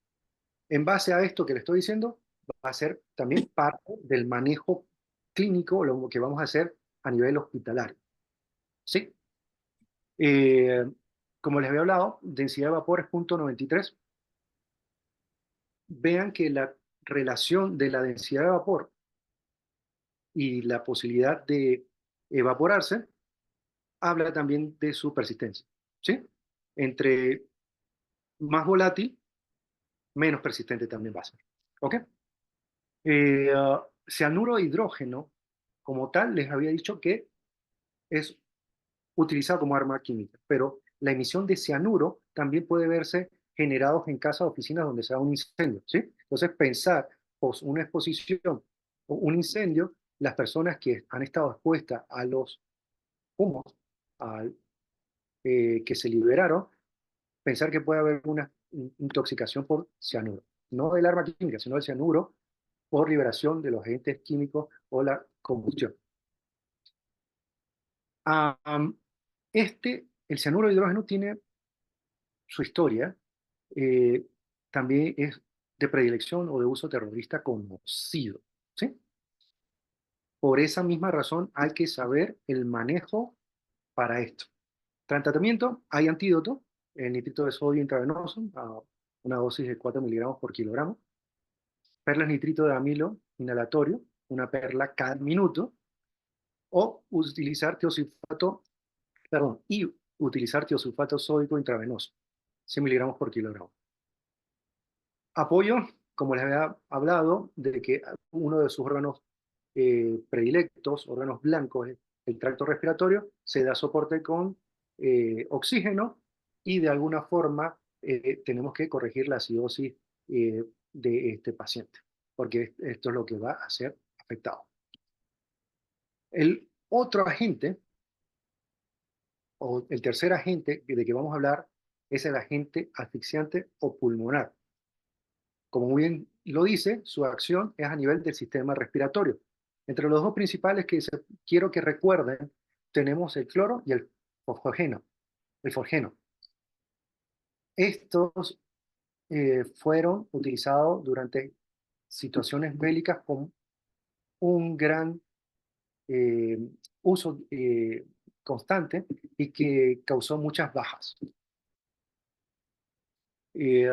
En base a esto que le estoy diciendo, va a ser también parte del manejo clínico, lo que vamos a hacer a nivel hospitalario. ¿Sí? Como les había hablado, densidad de vapor es 0.93. Vean que la relación de la densidad de vapor y la posibilidad de evaporarse habla también de su persistencia. ¿Sí? Entre más volátil, menos persistente también va a ser. ¿Ok? Cianuro de hidrógeno, como tal, les había dicho que es utilizado como arma química, pero la emisión de cianuro también puede verse generados en casas o oficinas donde se da un incendio, ¿sí? Entonces, pensar una exposición o un incendio, las personas que han estado expuestas a los humos que se liberaron, pensar que puede haber una intoxicación por cianuro, no del arma química, sino del cianuro por liberación de los agentes químicos o la combustión. El cianuro de hidrógeno tiene su historia, eh, también es de predilección o de uso terrorista conocido, ¿sí? Por esa misma razón hay que saber el manejo para esto. Tras tratamiento hay antídoto, el nitrito de sodio intravenoso, a una dosis de 4 miligramos por kilogramo, perlas nitrito de amilo inhalatorio, una perla cada minuto, o utilizar tiosulfato sódico intravenoso, 100 miligramos por kilogramo. Apoyo, como les había hablado, de que uno de sus órganos predilectos, órganos blancos, el tracto respiratorio, se da soporte con oxígeno y de alguna forma tenemos que corregir la acidosis de este paciente, porque esto es lo que va a ser afectado. El otro agente, o el tercer agente de que vamos a hablar, es el agente asfixiante o pulmonar. Como muy bien lo dice, su acción es a nivel del sistema respiratorio. Entre los dos principales que quiero que recuerden, tenemos el cloro y el fosgeno. Estos fueron utilizados durante situaciones bélicas con un gran eh, uso constante y que causó muchas bajas. Eh,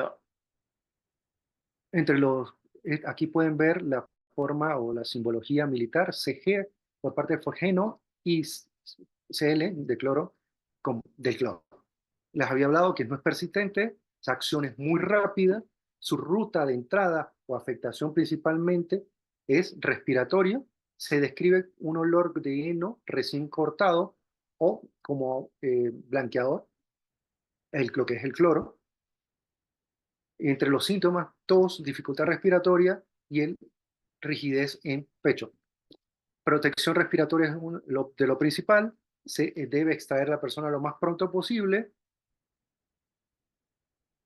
entre los, aquí pueden ver la forma o la simbología militar CG por parte de Forgeno y CL de cloro del cloro. Les había hablado que no es persistente, su acción es muy rápida, su ruta de entrada o afectación principalmente es respiratorio, se describe un olor de heno recién cortado o como blanqueador, lo que es el cloro. Entre los síntomas, tos, dificultad respiratoria y el rigidez en pecho. Protección respiratoria es de lo principal, se debe extraer la persona lo más pronto posible.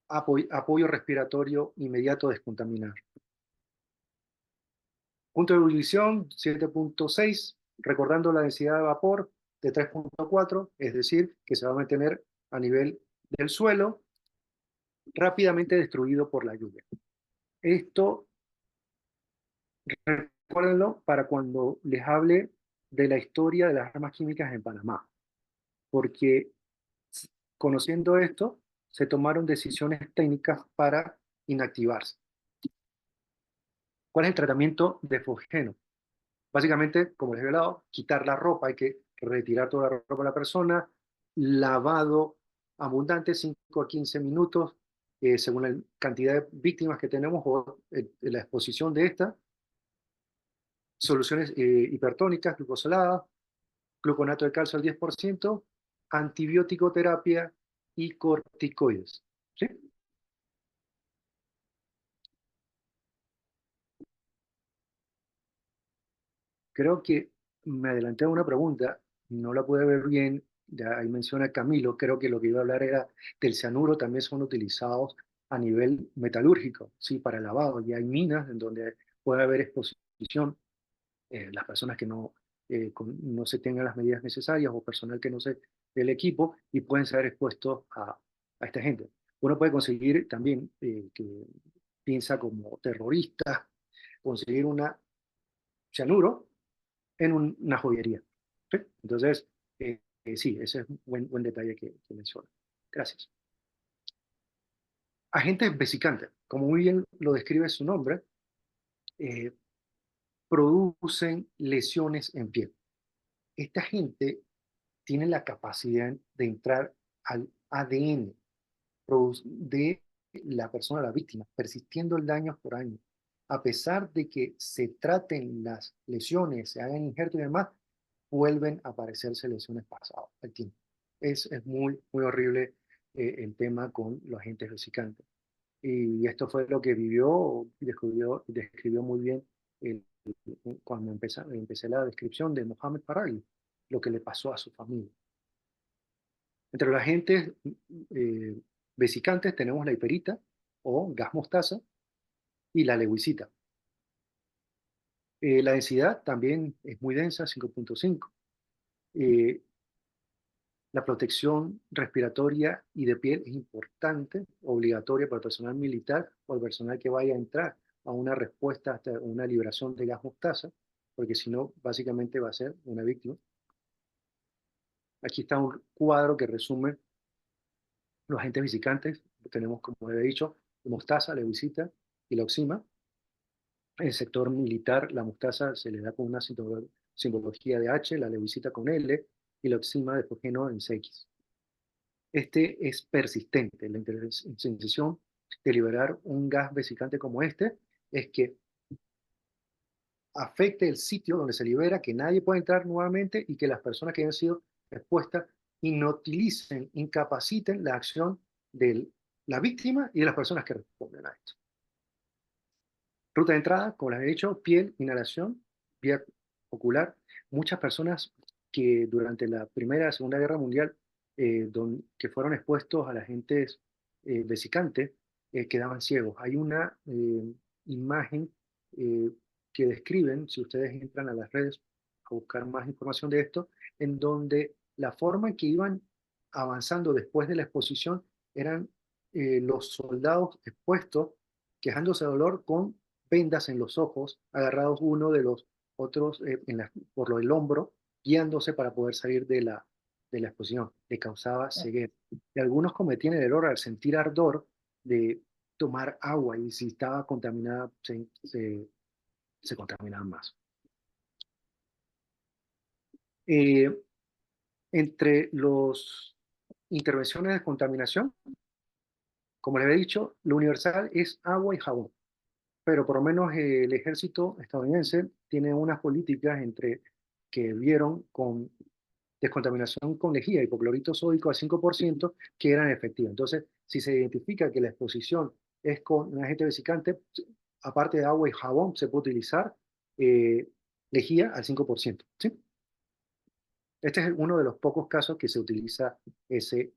Apoyo respiratorio inmediato, descontaminar. Punto de ebullición 7.6, recordando la densidad de vapor de 3.4, es decir, que se va a mantener a nivel del suelo, rápidamente destruido por la lluvia. Esto, recuérdenlo para cuando les hable de la historia de las armas químicas en Panamá, porque conociendo esto, se tomaron decisiones técnicas para inactivarse. ¿Cuál es el tratamiento de fosgeno? Básicamente, como les he hablado, quitar la ropa, hay que retirar toda la ropa de la persona, lavado abundante, 5 a 15 minutos, según la cantidad de víctimas que tenemos o la exposición de esta. Soluciones hipertónicas, glucosilada, gluconato de calcio al 10%, antibiótico terapia y corticoides. ¿Sí? Creo que me adelanté a una pregunta, no la pude ver bien, ya ahí menciona Camilo, creo que lo que iba a hablar era del cianuro, también son utilizados a nivel metalúrgico, sí, para el lavado, y hay minas en donde puede haber exposición, las personas que no se tengan las medidas necesarias o personal que no se del equipo y pueden ser expuestos a esta gente. Uno puede conseguir también, que piensa como terrorista, conseguir una cianuro en una joyería. ¿Sí? Entonces, sí, ese es un buen detalle que menciona. Gracias. Agentes vesicantes, como muy bien lo describe su nombre, eh, producen lesiones en piel. Esta gente tiene la capacidad de entrar al ADN de la persona, la víctima, persistiendo el daño por años. A pesar de que se traten las lesiones, se hagan injertos y demás, vuelven a aparecerse lesiones pasadas al tiempo. Es muy, muy horrible el tema con los agentes vesicantes. Y esto fue lo que vivió y describió muy bien el, cuando empecé la descripción de Mohamed Faragi, lo que le pasó a su familia. Entre los agentes eh, vesicantes tenemos la hiperita o gas mostaza y la lewicita. La densidad también es muy densa, 5.5. La protección respiratoria y de piel es importante, obligatoria para el personal militar o el personal que vaya a entrar a una respuesta hasta una liberación de gas mostaza, porque si no, básicamente va a ser una víctima. Aquí está un cuadro que resume los agentes vesicantes. Tenemos, como he dicho, mostaza, leucita y la oxima. En el sector militar, la mostaza se le da con una simbología de H, la leucita con L y la oxima de fosgeno en CX. Este es persistente. La intención de liberar un gas vesicante como este es que afecte el sitio donde se libera, que nadie pueda entrar nuevamente y que las personas que hayan sido expuestas inutilicen, incapaciten la acción de la víctima y de las personas que responden a esto. Ruta de entrada, como les he dicho, piel, inhalación, vía ocular. Muchas personas que durante la Primera y Segunda Guerra Mundial, que fueron expuestos a agentes vesicantes, quedaban ciegos. Hay una imagen eh, que describen, si ustedes entran a las redes a buscar más información de esto, en donde la forma en que iban avanzando después de la exposición eran los soldados expuestos, quejándose de dolor con vendas en los ojos, agarrados uno de los otros por lo del hombro, guiándose para poder salir de la exposición. Le causaba ceguera. Y algunos cometían el error al sentir ardor de tomar agua y si estaba contaminada se contaminaban más. Entre las intervenciones de contaminación, como les he dicho, lo universal es agua y jabón, pero por lo menos el ejército estadounidense tiene unas políticas que vieron con descontaminación con lejía, hipoclorito sódico al 5%, que eran efectivas. Entonces, si se identifica que la exposición es con un agente vesicante, aparte de agua y jabón, se puede utilizar lejía al 5%. ¿Sí? Este es uno de los pocos casos que se utiliza ese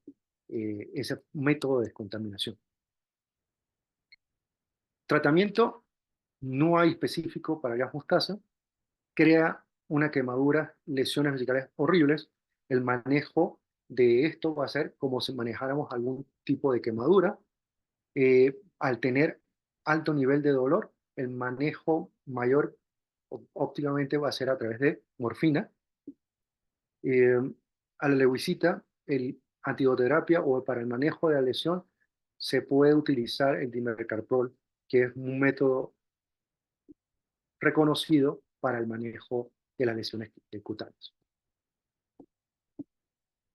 método de descontaminación. Tratamiento no hay específico para gas mostaza. Crea una quemadura, lesiones vesicales horribles. El manejo de esto va a ser como si manejáramos algún tipo de quemadura. Al tener alto nivel de dolor, el manejo mayor óptimamente va a ser a través de morfina. A la leucita, el antidoterapia o para el manejo de la lesión, se puede utilizar el dimercaprol, que es un método reconocido para el manejo de las lesiones cutáneas.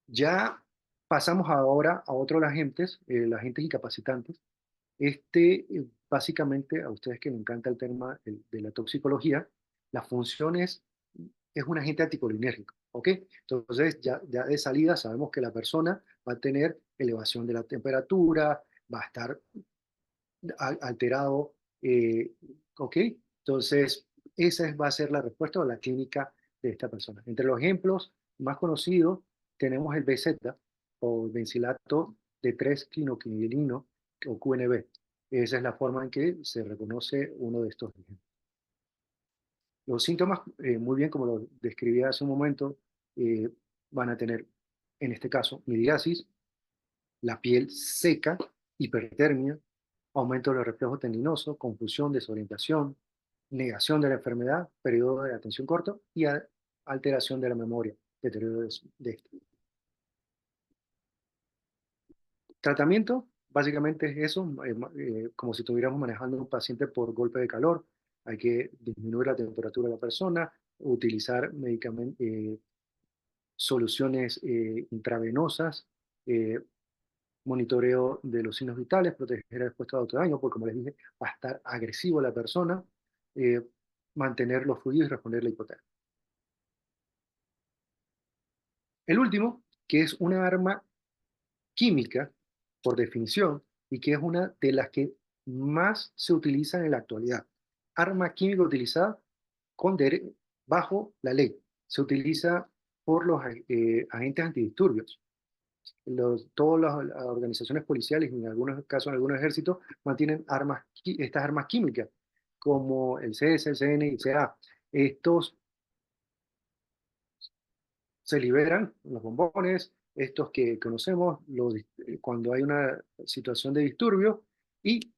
Ya pasamos ahora a otros agentes, los agentes incapacitantes. Básicamente, a ustedes que les encanta el tema de la toxicología, la función es un agente anticolinérgico, ¿ok? Entonces, ya de salida sabemos que la persona va a tener elevación de la temperatura, va a estar alterado, ¿ok? Entonces, esa va a ser la respuesta a la clínica de esta persona. Entre los ejemplos más conocidos tenemos el BZ o bencilato de 3-quinoquinidilino o QNB. Esa es la forma en que se reconoce uno de estos ejemplos. Los síntomas, muy bien como lo describí hace un momento, van a tener, en este caso, miriasis, la piel seca, hipertermia, aumento de los reflejos tendinosos, confusión, desorientación, negación de la enfermedad, periodo de atención corto y alteración de la memoria, deterioro de esta. Tratamiento, básicamente es eso, como si estuviéramos manejando a un paciente por golpe de calor. Hay que disminuir la temperatura de la persona, utilizar soluciones intravenosas, monitoreo de los signos vitales, proteger el expuesto de autodaño, porque como les dije, va a estar agresivo la persona, eh, mantener los fluidos y responder la hipotermia. El último, que es una arma química, por definición, y que es una de las que más se utilizan en la actualidad. Arma química utilizada bajo la ley. Se utiliza por los agentes antidisturbios. Todas las organizaciones policiales, y en algunos casos en algunos ejércitos, mantienen estas armas químicas, como el CS, el CN y el CA. Estos se liberan, los bombones, estos que conocemos, cuando hay una situación de disturbio, y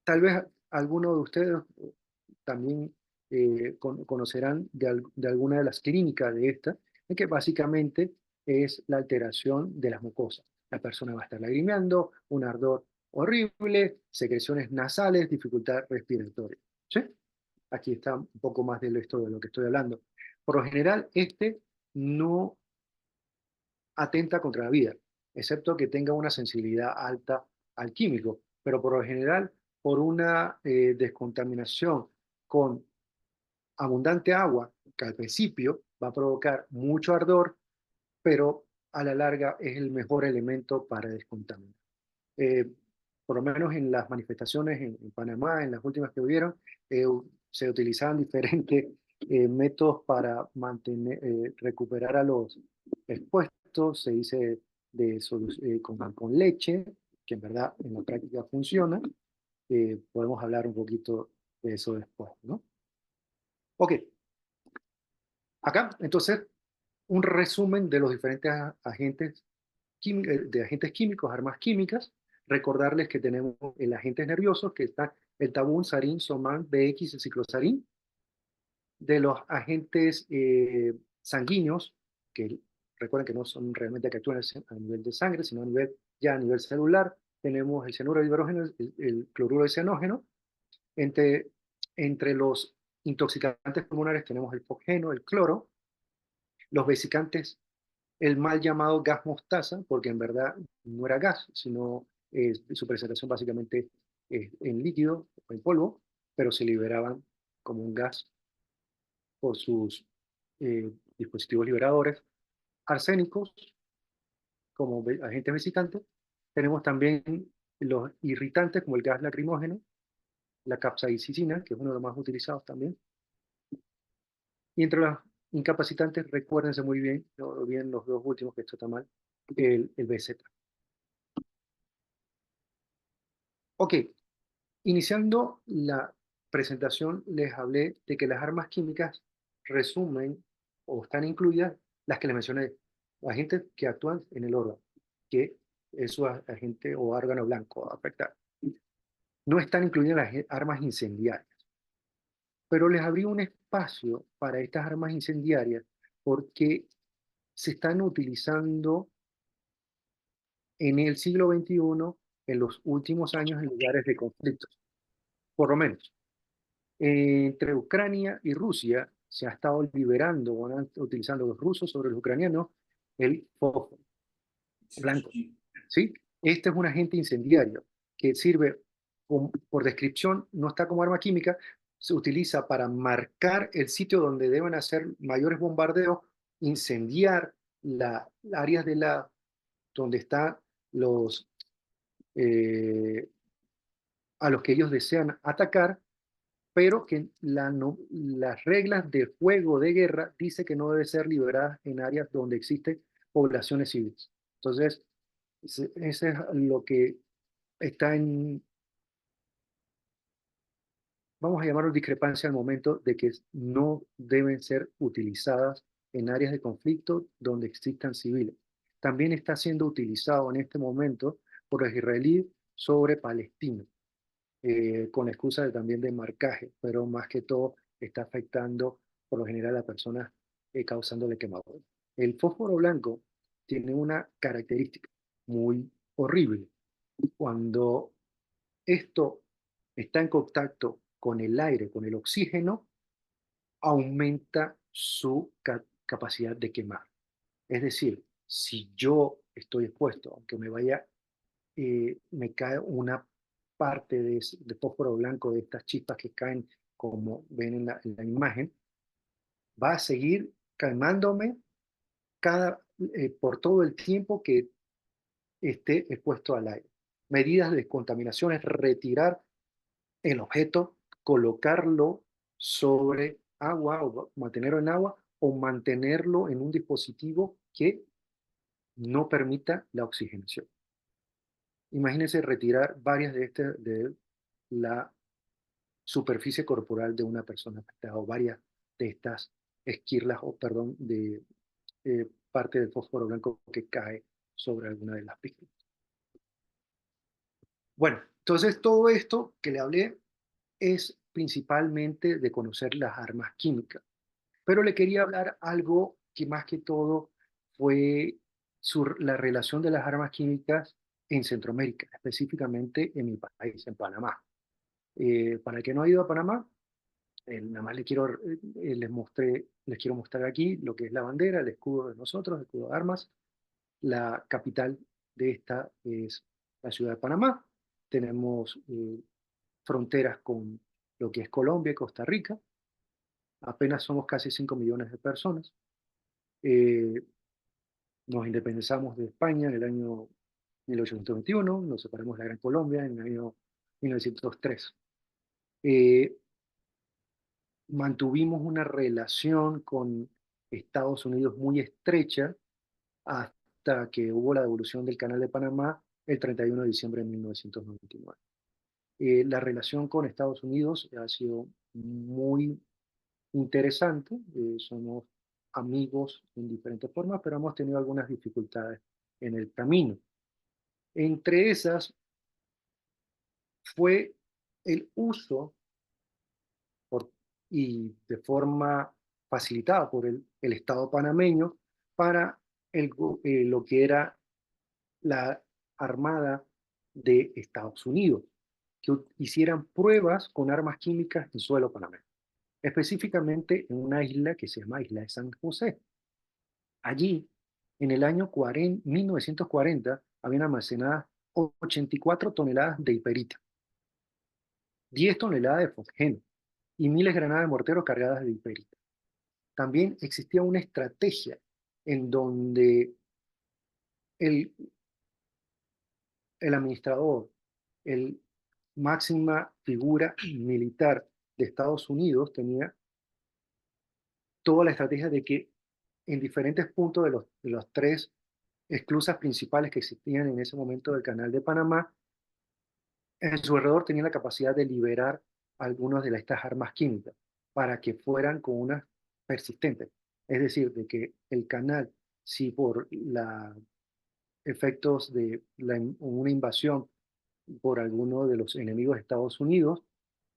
tal vez algunos de ustedes también conocerán de alguna de las clínicas de esta, en que básicamente es la alteración de las mucosas. La persona va a estar lagrimeando, un ardor horrible, secreciones nasales, dificultad respiratoria. ¿Sí? Aquí está un poco más de esto de lo que estoy hablando. Por lo general, no atenta contra la vida, excepto que tenga una sensibilidad alta al químico, pero por lo general, por una descontaminación con abundante agua, que al principio va a provocar mucho ardor, pero a la larga es el mejor elemento para descontaminar. Por lo menos en las manifestaciones en Panamá, en las últimas que hubieron, se utilizaban diferentes métodos para recuperar a los expuestos. Se dice con leche, que en verdad en la práctica funciona. Podemos hablar un poquito de eso después, ¿no? Ok, acá entonces un resumen de los diferentes agentes químicos, armas químicas. Recordarles que tenemos el agentes nerviosos que están el tabún, sarín, somán, BX, el ciclosarín, de los agentes sanguíneos, que recuerden que no son realmente que actúan a nivel de sangre, sino ya a nivel celular. Tenemos el cianuro de hidrógeno, el cloruro de cianógeno. Entre los intoxicantes pulmonares tenemos el fosgeno, el cloro, los vesicantes, el mal llamado gas mostaza, porque en verdad no era gas, sino su presentación básicamente en líquido o en polvo, pero se liberaban como un gas por sus dispositivos liberadores. Arsénicos, como agentes visitantes. Tenemos también los irritantes, como el gas lacrimógeno, la capsaicina, que es uno de los más utilizados también. Y entre los incapacitantes, recuérdense muy bien, no olviden los dos últimos, que esto está mal, el BZ. Ok, iniciando la presentación, les hablé de que las armas químicas resumen o están incluidas las que les mencioné, agentes que actúan en el órgano, que es su agente o órgano blanco afectado. No están incluidas las armas incendiarias, pero les abrí un espacio para estas armas incendiarias porque se están utilizando en el siglo XXI, en los últimos años, en lugares de conflictos, por lo menos. Entre Ucrania y Rusia se ha estado liberando, utilizando los rusos sobre los ucranianos, el fósforo blanco. ¿Sí? Este es un agente incendiario que sirve, por descripción, no está como arma química, se utiliza para marcar el sitio donde deben hacer mayores bombardeos, incendiar las áreas donde están los, a los que ellos desean atacar, pero que las reglas de juego de guerra dice que no debe ser liberadas en áreas donde existen poblaciones civiles. Entonces, ese es lo que está en, vamos a llamarlo discrepancia al momento de que no deben ser utilizadas en áreas de conflicto donde existan civiles. También está siendo utilizado en este momento por los israelíes sobre Palestina, con excusa también de marcaje, pero más que todo está afectando por lo general a personas causándole quemaduras. El fósforo blanco tiene una característica muy horrible. Cuando esto está en contacto con el aire, con el oxígeno, aumenta su capacidad de quemar. Es decir, si yo estoy expuesto, aunque me cae una parte de fósforo blanco de estas chispas que caen, como ven en la imagen, va a seguir quemándome por todo el tiempo que esté expuesto al aire. Medidas de descontaminación es retirar el objeto, colocarlo sobre agua o mantenerlo en agua o mantenerlo en un dispositivo que no permita la oxigenación. Imagínense retirar varias de la superficie corporal de una persona afectada o varias de estas esquirlas o, perdón, de parte del fósforo blanco que cae sobre alguna de las víctimas. Bueno, entonces todo esto que le hablé es principalmente de conocer las armas químicas, pero le quería hablar algo que más que todo fue la relación de las armas químicas en Centroamérica, específicamente en mi país, en Panamá. Para el que no ha ido a Panamá, nada más les quiero mostrar aquí lo que es la bandera, el escudo de nosotros, el escudo de armas. La capital de esta es la ciudad de Panamá. Tenemos fronteras con lo que es Colombia y Costa Rica. Apenas somos casi 5 millones de personas. Eh, Nos independizamos de España en el año 1821, nos separamos de la Gran Colombia en el año 1903. Mantuvimos una relación con Estados Unidos muy estrecha hasta que hubo la devolución del Canal de Panamá el 31 de diciembre de 1999. La relación con Estados Unidos ha sido muy interesante, somos amigos en diferentes formas, pero hemos tenido algunas dificultades en el camino. Entre esas fue el uso y de forma facilitada por el Estado panameño para lo que era la Armada de Estados Unidos, que hicieran pruebas con armas químicas en suelo panameño, específicamente en una isla que se llama Isla de San José. Allí, en el año 1940, habían almacenadas 84 toneladas de hiperita, 10 toneladas de fosgeno y miles de granadas de mortero cargadas de hiperita. También existía una estrategia en donde el, el administrador, el máxima figura militar de Estados Unidos, tenía toda la estrategia de que en diferentes puntos de los tres esclusas principales que existían en ese momento del Canal de Panamá, en su alrededor tenía la capacidad de liberar algunas de estas armas químicas para que fueran con unas persistentes. Es decir, de que el canal, si por los efectos de una invasión por alguno de los enemigos de Estados Unidos,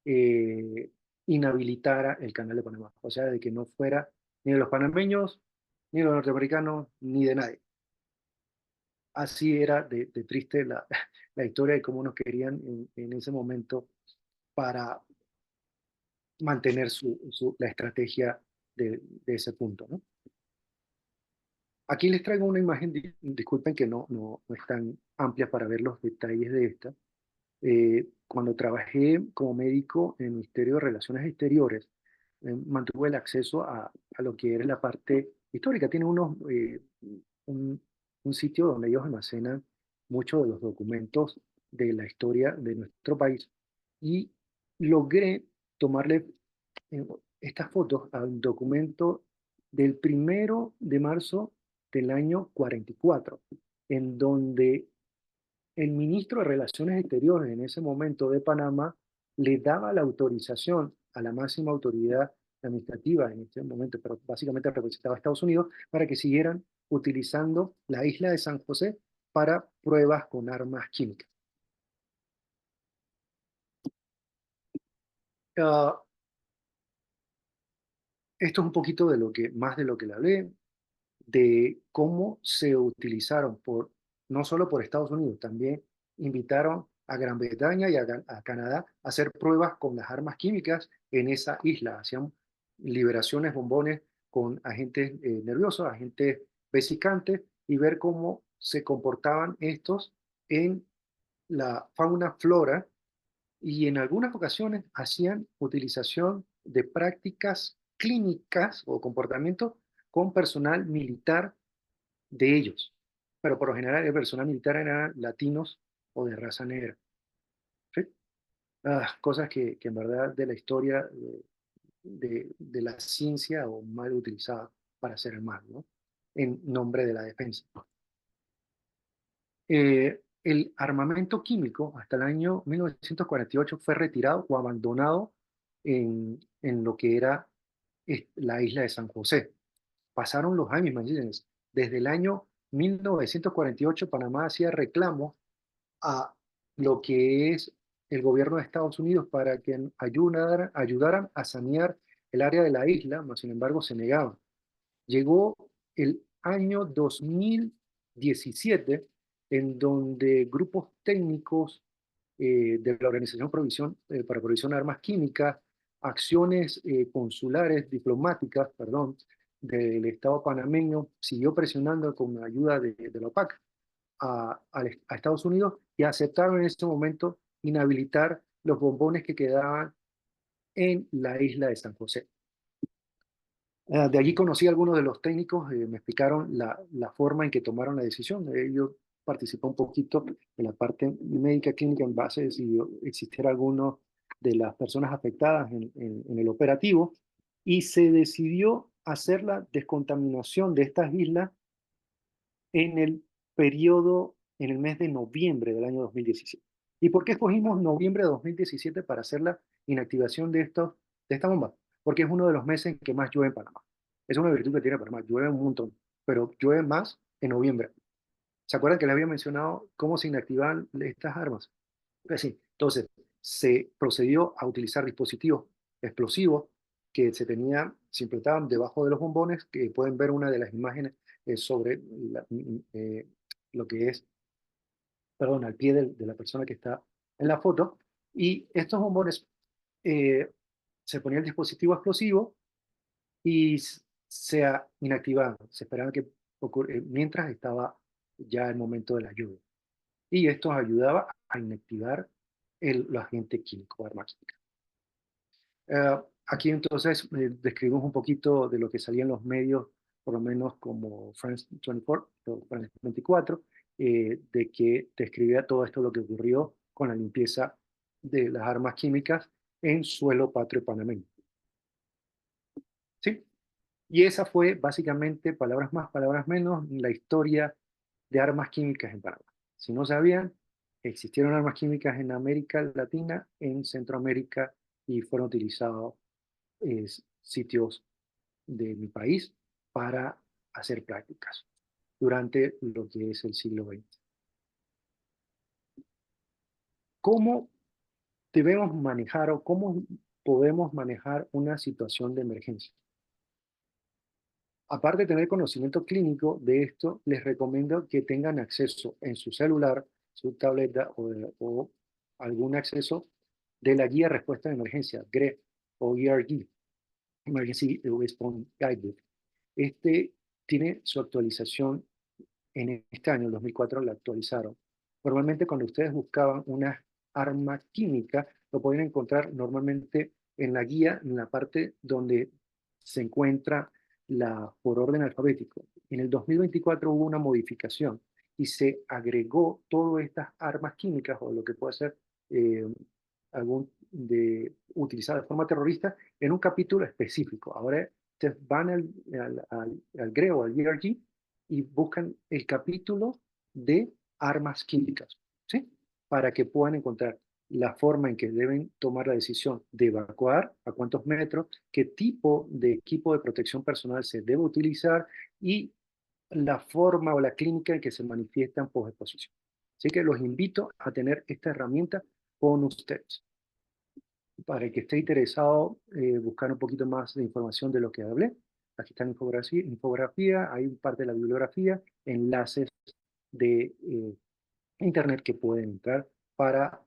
eh, inhabilitara el canal de Panamá. O sea, de que no fuera ni de los panameños, ni de los norteamericanos, ni de nadie. Así era de triste la historia de cómo nos querían en ese momento para mantener la estrategia de ese punto, ¿no? Aquí les traigo una imagen, disculpen que no es tan amplia para ver los detalles de esta. Cuando trabajé como médico en el Ministerio de Relaciones Exteriores, mantuve el acceso a lo que era la parte histórica. Tiene un, un sitio donde ellos almacenan muchos de los documentos de la historia de nuestro país y logré tomarle eh, estas fotos al documento del 1 de marzo del año 44, en donde el ministro de Relaciones Exteriores en ese momento de Panamá le daba la autorización a la máxima autoridad administrativa en este momento, pero básicamente representaba a Estados Unidos, para que siguieran utilizando la isla de San José para pruebas con armas químicas. Uh, Esto es un poquito más de lo que le hablé, de cómo se utilizaron no solo por Estados Unidos, también invitaron a Gran Bretaña y a Canadá a hacer pruebas con las armas químicas en esa isla. Hacían liberaciones, bombones con agentes nerviosos, agentes vesicantes, y ver cómo se comportaban estos en la fauna, flora, y en algunas ocasiones hacían utilización de prácticas clínicas o comportamientos con personal militar de ellos. Pero por lo general el personal militar eran latinos o de raza negra. ¿Sí? Cosas que en verdad de la historia de la ciencia o mal utilizada para hacer el mal, ¿no? En nombre de la defensa. El armamento químico hasta el año 1948 fue retirado o abandonado en lo que era la isla de San José. Pasaron los años, imagínense, desde el año 1948 Panamá hacía reclamos a lo que es el gobierno de Estados Unidos para que ayudaran a sanear el área de la isla, mas sin embargo se negaban. Llegó el año 2017, en donde grupos técnicos de la Organización para Provisión de Armas Químicas, acciones consulares, diplomáticas, perdón, del Estado panameño, siguió presionando con la ayuda de la OPAC a Estados Unidos, y aceptaron en ese momento inhabilitar los bombones que quedaban en la isla de San José. De allí conocí a algunos de los técnicos, me explicaron la forma en que tomaron la decisión. Yo participé un poquito en la parte médica clínica en base de si existiera alguno de las personas afectadas en el operativo, y se decidió hacer la descontaminación de estas islas en en el mes de noviembre del año 2017. ¿Y por qué escogimos noviembre de 2017 para hacer la inactivación de esta bomba? Porque es uno de los meses en que más llueve en Panamá. Es una virtud que tiene Panamá, llueve un montón, pero llueve más en noviembre. ¿Se acuerdan que les había mencionado cómo se inactivan estas armas? Pues sí, entonces, se procedió a utilizar dispositivos explosivos que se implementaban debajo de los bombones, que pueden ver una de las imágenes sobre lo que es, perdón, al pie de la persona que está en la foto. Y estos bombones, se ponía el dispositivo explosivo y se inactivaban. Se esperaba que mientras estaba ya el momento de la lluvia. Y esto ayudaba a inactivar el agente químico o arma química. Aquí entonces describimos un poquito de lo que salía en los medios, por lo menos como France 24 o France 24, de que describía todo esto lo que ocurrió con la limpieza de las armas químicas en suelo patrio panameño. ¿Sí? Y esa fue básicamente, palabras más, palabras menos, la historia de armas químicas en Panamá. Si no sabían, existieron armas químicas en América Latina, en Centroamérica, y fueron utilizados sitios de mi país para hacer prácticas durante lo que es el siglo XX. ¿Cómo debemos manejar o cómo podemos manejar una situación de emergencia? Aparte de tener conocimiento clínico de esto, les recomiendo que tengan acceso en su celular, su tableta o algún acceso de la guía respuesta de emergencia, GRE o ERG, Emergency Response Guidebook. Este tiene su actualización en este año, el 2004, la actualizaron. Normalmente cuando ustedes buscaban una arma química, lo podían encontrar normalmente en la guía, en la parte donde se encuentra por orden alfabético. En el 2024 hubo una modificación y se agregó todas estas armas químicas o lo que puede ser utilizado de forma terrorista en un capítulo específico. Ahora ustedes van al GRE o al ERG y buscan el capítulo de armas químicas, ¿sí? Para que puedan encontrar la forma en que deben tomar la decisión de evacuar, a cuántos metros, qué tipo de equipo de protección personal se debe utilizar y la forma o la clínica en que se manifiestan post-exposición. Así que los invito a tener esta herramienta con ustedes. Para el que esté interesado, buscar un poquito más de información de lo que hablé. Aquí está la infografía, hay parte de la bibliografía, enlaces de internet que pueden entrar para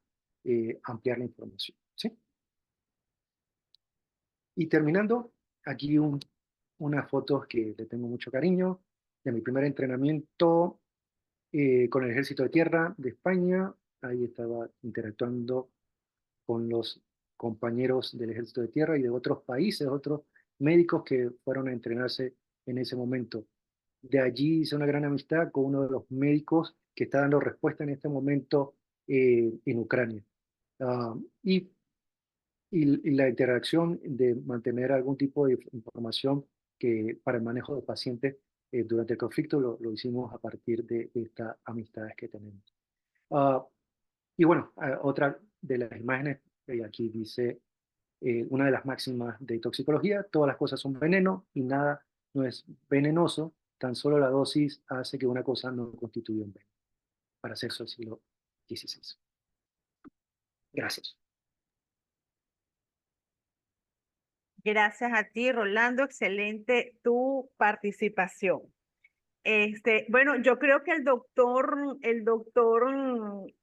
ampliar la información. ¿Sí? Y terminando, aquí unas fotos que le tengo mucho cariño de mi primer entrenamiento con el Ejército de Tierra de España. Ahí estaba interactuando con los compañeros del Ejército de Tierra y de otros países, otros médicos que fueron a entrenarse en ese momento. De allí hice una gran amistad con uno de los médicos que está dando respuesta en este momento en Ucrania. Y la interacción de mantener algún tipo de información para el manejo de pacientes durante el conflicto lo hicimos a partir de estas amistades que tenemos. Y bueno, otra de las imágenes, aquí dice una de las máximas de toxicología: todas las cosas son veneno y nada no es venenoso, tan solo la dosis hace que una cosa no constituya un veneno, para sexo del siglo XVI. Gracias. Gracias a ti, Rolando. Excelente tu participación. Bueno, yo creo que el doctor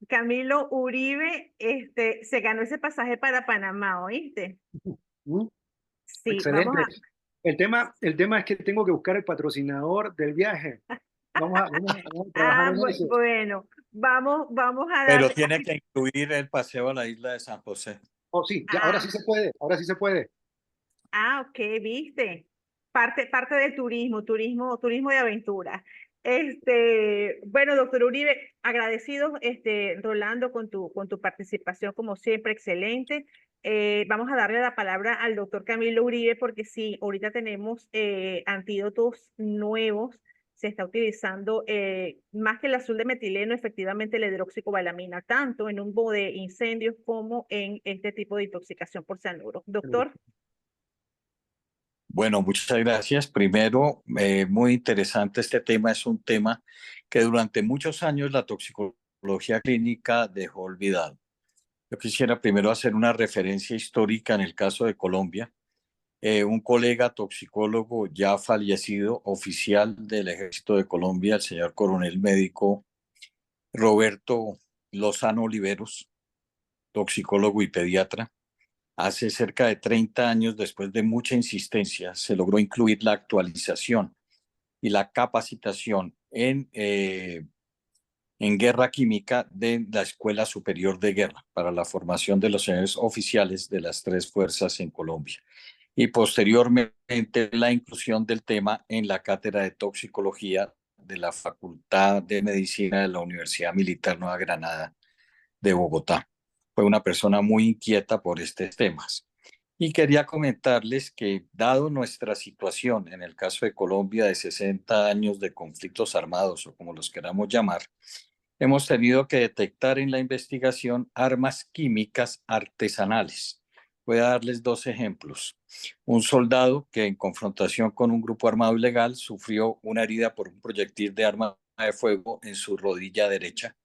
Camilo Uribe, se ganó ese pasaje para Panamá, ¿oíste? Sí, excelente. vamos a... El tema es que tengo que buscar el patrocinador del viaje. Vamos a trabajar en eso. Bueno, vamos a Pero darle... tiene que incluir el paseo a la isla de San José. Oh, sí, ya, ahora sí se puede, ahora sí se puede. Ok, viste. Parte del turismo de aventura. Bueno, doctor Uribe, agradecidos, Rolando, con tu participación, como siempre, excelente. Vamos a darle la palabra al doctor Camilo Uribe, porque sí, ahorita tenemos antídotos nuevos. Se está utilizando más que el azul de metileno, efectivamente la hidroxicobalamina, tanto en un de incendios como en este tipo de intoxicación por cianuro. Doctor. Bueno, muchas gracias. Primero, muy interesante este tema. Es un tema que durante muchos años la toxicología clínica dejó olvidado. Yo quisiera primero hacer una referencia histórica en el caso de Colombia. Un colega toxicólogo ya fallecido, oficial del Ejército de Colombia, el señor coronel médico Roberto Lozano Oliveros, toxicólogo y pediatra, hace cerca de 30 años, después de mucha insistencia, se logró incluir la actualización y la capacitación en guerra química de la Escuela Superior de Guerra para la formación de los señores oficiales de las tres fuerzas en Colombia. Y posteriormente la inclusión del tema en la cátedra de toxicología de la Facultad de Medicina de la Universidad Militar Nueva Granada de Bogotá. Fue una persona muy inquieta por estos temas. Y quería comentarles que, dado nuestra situación en el caso de Colombia de 60 años de conflictos armados o como los queramos llamar, hemos tenido que detectar en la investigación armas químicas artesanales. Voy a darles dos ejemplos. Un soldado que en confrontación con un grupo armado ilegal sufrió una herida por un proyectil de arma de fuego en su rodilla derecha.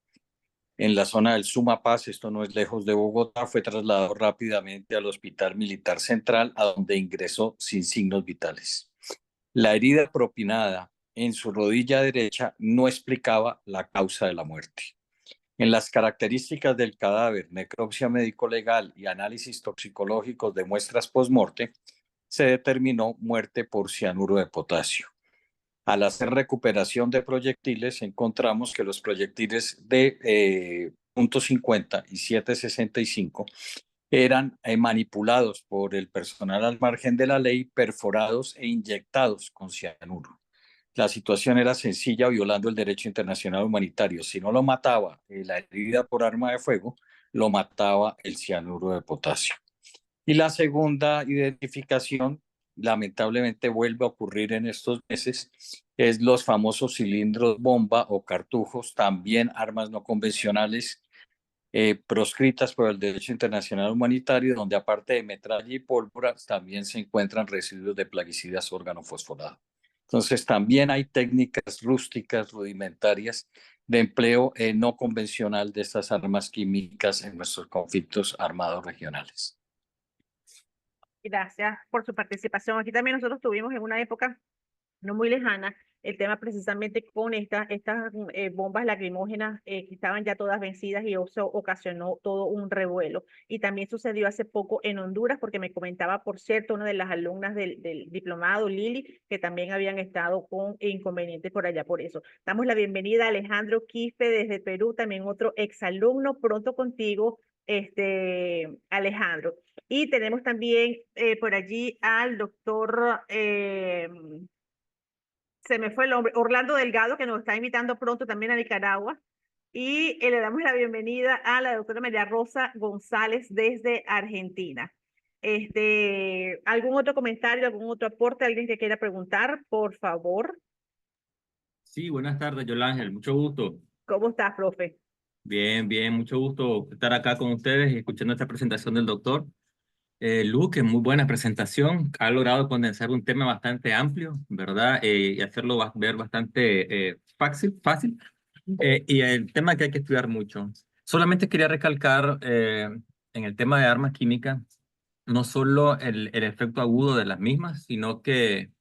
En la zona del Sumapaz, esto no es lejos de Bogotá, fue trasladado rápidamente al Hospital Militar Central, a donde ingresó sin signos vitales. La herida propinada en su rodilla derecha no explicaba la causa de la muerte. En las características del cadáver, necropsia médico-legal y análisis toxicológicos de muestras post-morte, se determinó muerte por cianuro de potasio. Al hacer recuperación de proyectiles, encontramos que los proyectiles de .50 y 7,65 eran manipulados por el personal al margen de la ley, perforados e inyectados con cianuro. La situación era sencilla, violando el derecho internacional humanitario. Si no lo mataba la herida por arma de fuego, lo mataba el cianuro de potasio. Y la segunda identificación, lamentablemente vuelve a ocurrir en estos meses, es los famosos cilindros bomba o cartujos, también armas no convencionales proscritas por el derecho internacional humanitario, donde aparte de metralla y pólvora, también se encuentran residuos de plaguicidas organofosforados. Entonces, también hay técnicas rústicas, rudimentarias, de empleo no convencional de estas armas químicas en nuestros conflictos armados regionales. Gracias por su participación. Aquí también nosotros tuvimos en una época no muy lejana el tema precisamente con estas bombas lacrimógenas que estaban ya todas vencidas y eso ocasionó todo un revuelo. Y también sucedió hace poco en Honduras, porque me comentaba, por cierto, una de las alumnas del diplomado, Lili, que también habían estado con inconvenientes por allá por eso. Damos la bienvenida a Alejandro Quispe desde Perú, también otro exalumno, pronto contigo, Alejandro. Y tenemos también por allí al doctor se me fue el nombre, Orlando Delgado, que nos está invitando pronto también a Nicaragua. Y le damos la bienvenida a la doctora María Rosa González desde Argentina. ¿Algún otro comentario, algún otro aporte, alguien que quiera preguntar, por favor? Sí, buenas tardes, Yolángel. Mucho gusto. ¿Cómo estás, profe? Bien, bien, mucho gusto estar acá con ustedes y escuchando esta presentación del doctor. Luque, muy buena presentación. Ha logrado condensar un tema bastante amplio, ¿verdad? Y hacerlo ver bastante fácil. Y el tema que hay que estudiar mucho. Solamente quería recalcar en el tema de armas químicas, no solo el efecto agudo de las mismas, sino que...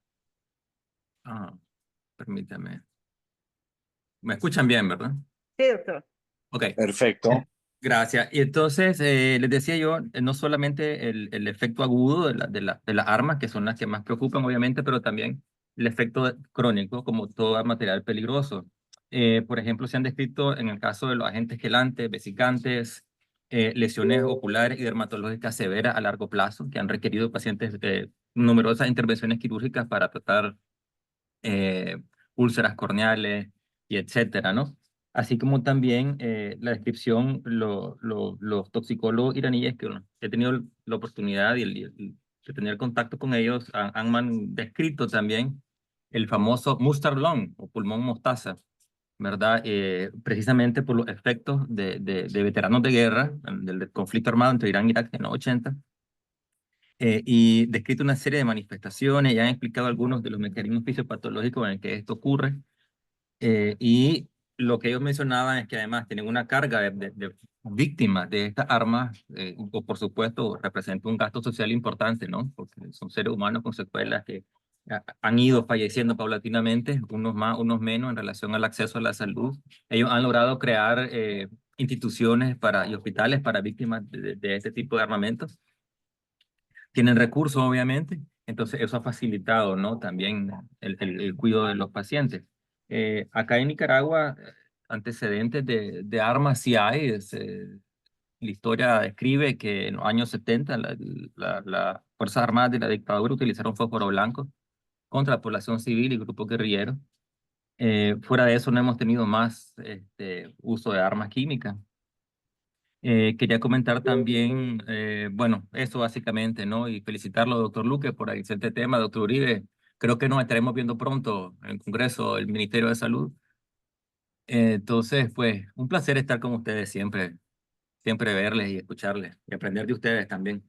Ah, permítame. ¿Me escuchan bien, verdad? Sí, doctor. Ok. Perfecto. Gracias. Y entonces, les decía yo, no solamente el efecto agudo de las armas, que son las que más preocupan, obviamente, pero también el efecto crónico, como todo material peligroso. Por ejemplo, se han descrito en el caso de los agentes quelantes, vesicantes, lesiones oculares y dermatológicas severas a largo plazo, que han requerido pacientes de numerosas intervenciones quirúrgicas para tratar eh, úlceras corneales y etcétera, ¿no? Así como también la descripción, los toxicólogos iraníes que bueno, he tenido la oportunidad de tener contacto con ellos, han descrito también el famoso mustard lung o pulmón mostaza, ¿verdad? Precisamente por los efectos de veteranos de guerra, del conflicto armado entre Irán e Irak en los 80, y descrito una serie de manifestaciones y han explicado algunos de los mecanismos fisiopatológicos en el que esto ocurre. Y lo que ellos mencionaban es que además tienen una carga de víctimas de estas armas, o por supuesto representa un gasto social importante, ¿no? Porque son seres humanos con secuelas que han ido falleciendo paulatinamente, unos más, unos menos en relación al acceso a la salud. Ellos han logrado crear instituciones y hospitales para víctimas de este tipo de armamentos. Tienen recursos, obviamente, entonces eso ha facilitado, ¿no? También el cuidado de los pacientes. Acá en Nicaragua, antecedentes de armas sí hay. La historia describe que en los años 70 las Fuerzas Armadas de la dictadura utilizaron fósforo blanco contra la población civil y grupos guerrilleros. Fuera de eso no hemos tenido más uso de armas químicas. Quería comentar también, bueno, eso básicamente, ¿no? Y felicitarlo, doctor Luque, por el excelente tema, doctor Uribe. Creo que nos estaremos viendo pronto en el Congreso del Ministerio de Salud. Entonces, pues, un placer estar con ustedes siempre, siempre verles y escucharles y aprender de ustedes también.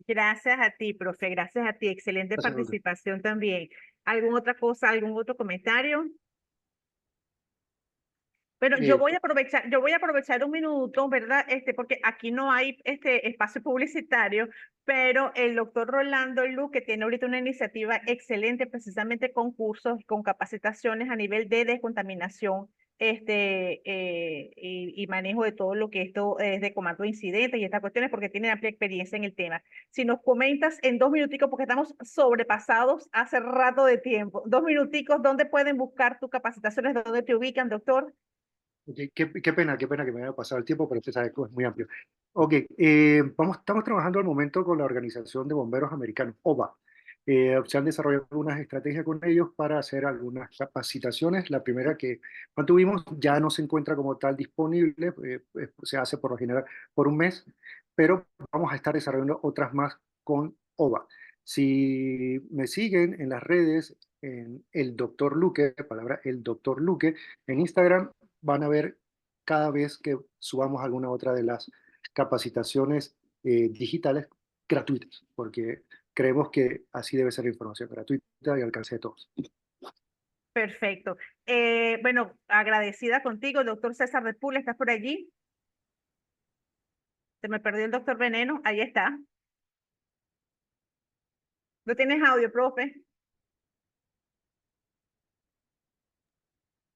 Gracias a ti, profe, gracias a ti. Excelente Gracias, Luque. participación también. ¿Alguna otra cosa, algún otro comentario? Bueno, Eh, yo voy a aprovechar un minuto, ¿verdad? Porque aquí no hay espacio publicitario, pero el doctor Rolando Luque tiene ahorita una iniciativa excelente, precisamente con cursos, con capacitaciones a nivel de descontaminación, y manejo de todo lo que esto es de comando de incidentes y estas cuestiones, porque tiene amplia experiencia en el tema. Si nos comentas en 2 minuticos, porque estamos sobrepasados hace rato de tiempo, 2 minuticos, ¿dónde pueden buscar tus capacitaciones? ¿Dónde te ubican, doctor? Ok, qué pena que me haya pasado el tiempo, pero usted sabe que es muy amplio. Ok, estamos trabajando al momento con la Organización de Bomberos Americanos, OVA. Se han desarrollado algunas estrategias con ellos para hacer algunas capacitaciones. La primera que mantuvimos ya no se encuentra como tal disponible, se hace por lo general por un mes, pero vamos a estar desarrollando otras más con OVA. Si me siguen en las redes, en el Dr. Luque, palabra el Dr. Luque, en Instagram, van a ver cada vez que subamos alguna otra de las capacitaciones digitales gratuitas, porque creemos que así debe ser la información gratuita y alcance de todos. Perfecto. Bueno, agradecida contigo, doctor César de Pula, ¿estás por allí? Se me perdió el doctor Veneno, ahí está. ¿No tienes audio, profe?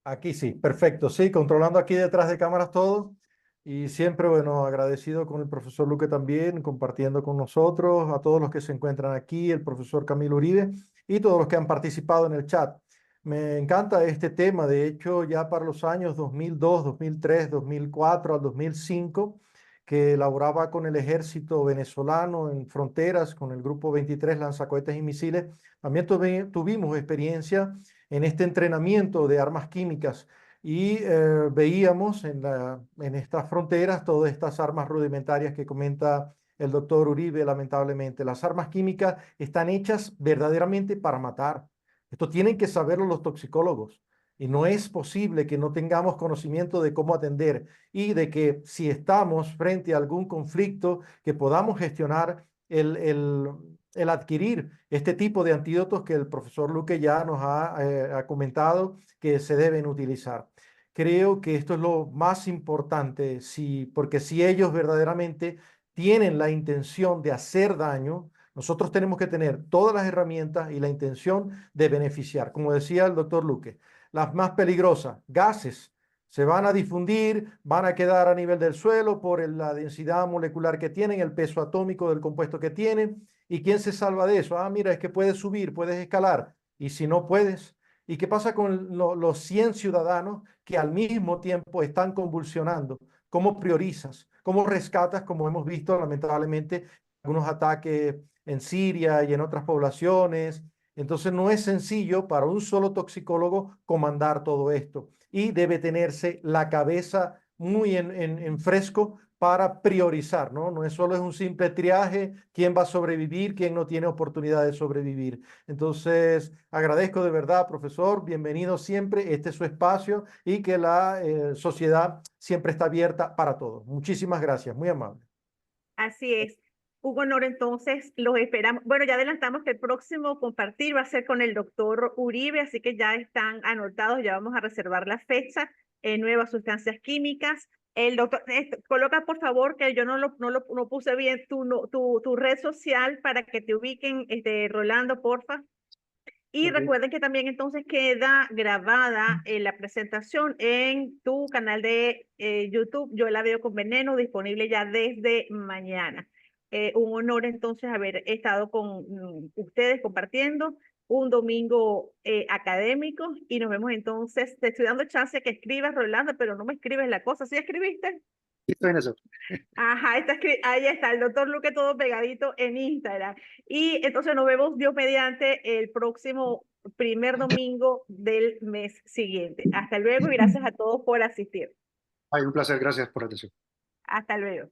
Aquí sí, perfecto, sí, controlando aquí detrás de cámaras todo y siempre, bueno, agradecido con el profesor Luque también, compartiendo con nosotros, a todos los que se encuentran aquí, el profesor Camilo Uribe y todos los que han participado en el chat. Me encanta este tema, de hecho, ya para los años 2002, 2003, 2004 al 2005, que elaboraba con el ejército venezolano en fronteras, con el grupo 23 lanzacohetes y misiles, también tuvimos experiencia en este entrenamiento de armas químicas y veíamos en estas fronteras todas estas armas rudimentarias que comenta el doctor Uribe, lamentablemente. Las armas químicas están hechas verdaderamente para matar. Esto tienen que saberlo los toxicólogos. Y no es posible que no tengamos conocimiento de cómo atender y de que si estamos frente a algún conflicto, que podamos gestionar el adquirir este tipo de antídotos que el profesor Luque ya nos ha comentado que se deben utilizar. Creo que esto es lo más importante, porque si ellos verdaderamente tienen la intención de hacer daño, nosotros tenemos que tener todas las herramientas y la intención de beneficiar. Como decía el doctor Luque, las más peligrosas, gases, se van a difundir, van a quedar a nivel del suelo por la densidad molecular que tienen, el peso atómico del compuesto que tienen. ¿Y quién se salva de eso? Ah, mira, es que puedes subir, puedes escalar. ¿Y si no puedes? ¿Y qué pasa con los 100 ciudadanos que al mismo tiempo están convulsionando? ¿Cómo priorizas? ¿Cómo rescatas, como hemos visto lamentablemente, algunos ataques en Siria y en otras poblaciones? Entonces no es sencillo para un solo toxicólogo comandar todo esto y debe tenerse la cabeza muy en fresco para priorizar, ¿no? No es solo un simple triaje, quién va a sobrevivir, quién no tiene oportunidad de sobrevivir. Entonces, agradezco de verdad, profesor, bienvenido siempre, este es su espacio y que la sociedad siempre está abierta para todos. Muchísimas gracias, muy amable. Así es. Un honor, entonces, los esperamos. Bueno, ya adelantamos que el próximo compartir va a ser con el doctor Uribe, así que ya están anotados, ya vamos a reservar la fecha. nuevas sustancias químicas. El doctor, coloca por favor que yo no puse bien tu red social para que te ubiquen, Rolando, porfa. Y Ok. recuerden que también entonces queda grabada la presentación en tu canal de YouTube. Yo la veo con Veneno, disponible ya desde mañana. Un honor entonces haber estado con ustedes compartiendo un domingo académico y nos vemos entonces. Te estoy dando chance que escribas, Rolando, pero no me escribes la cosa. ¿Sí escribiste? Estoy en eso. Ajá, ahí está, el doctor Luque todo pegadito en Instagram. Y entonces nos vemos, Dios mediante, el próximo primer domingo del mes siguiente. Hasta luego y gracias a todos por asistir. Ay, un placer, gracias por la atención. Hasta luego.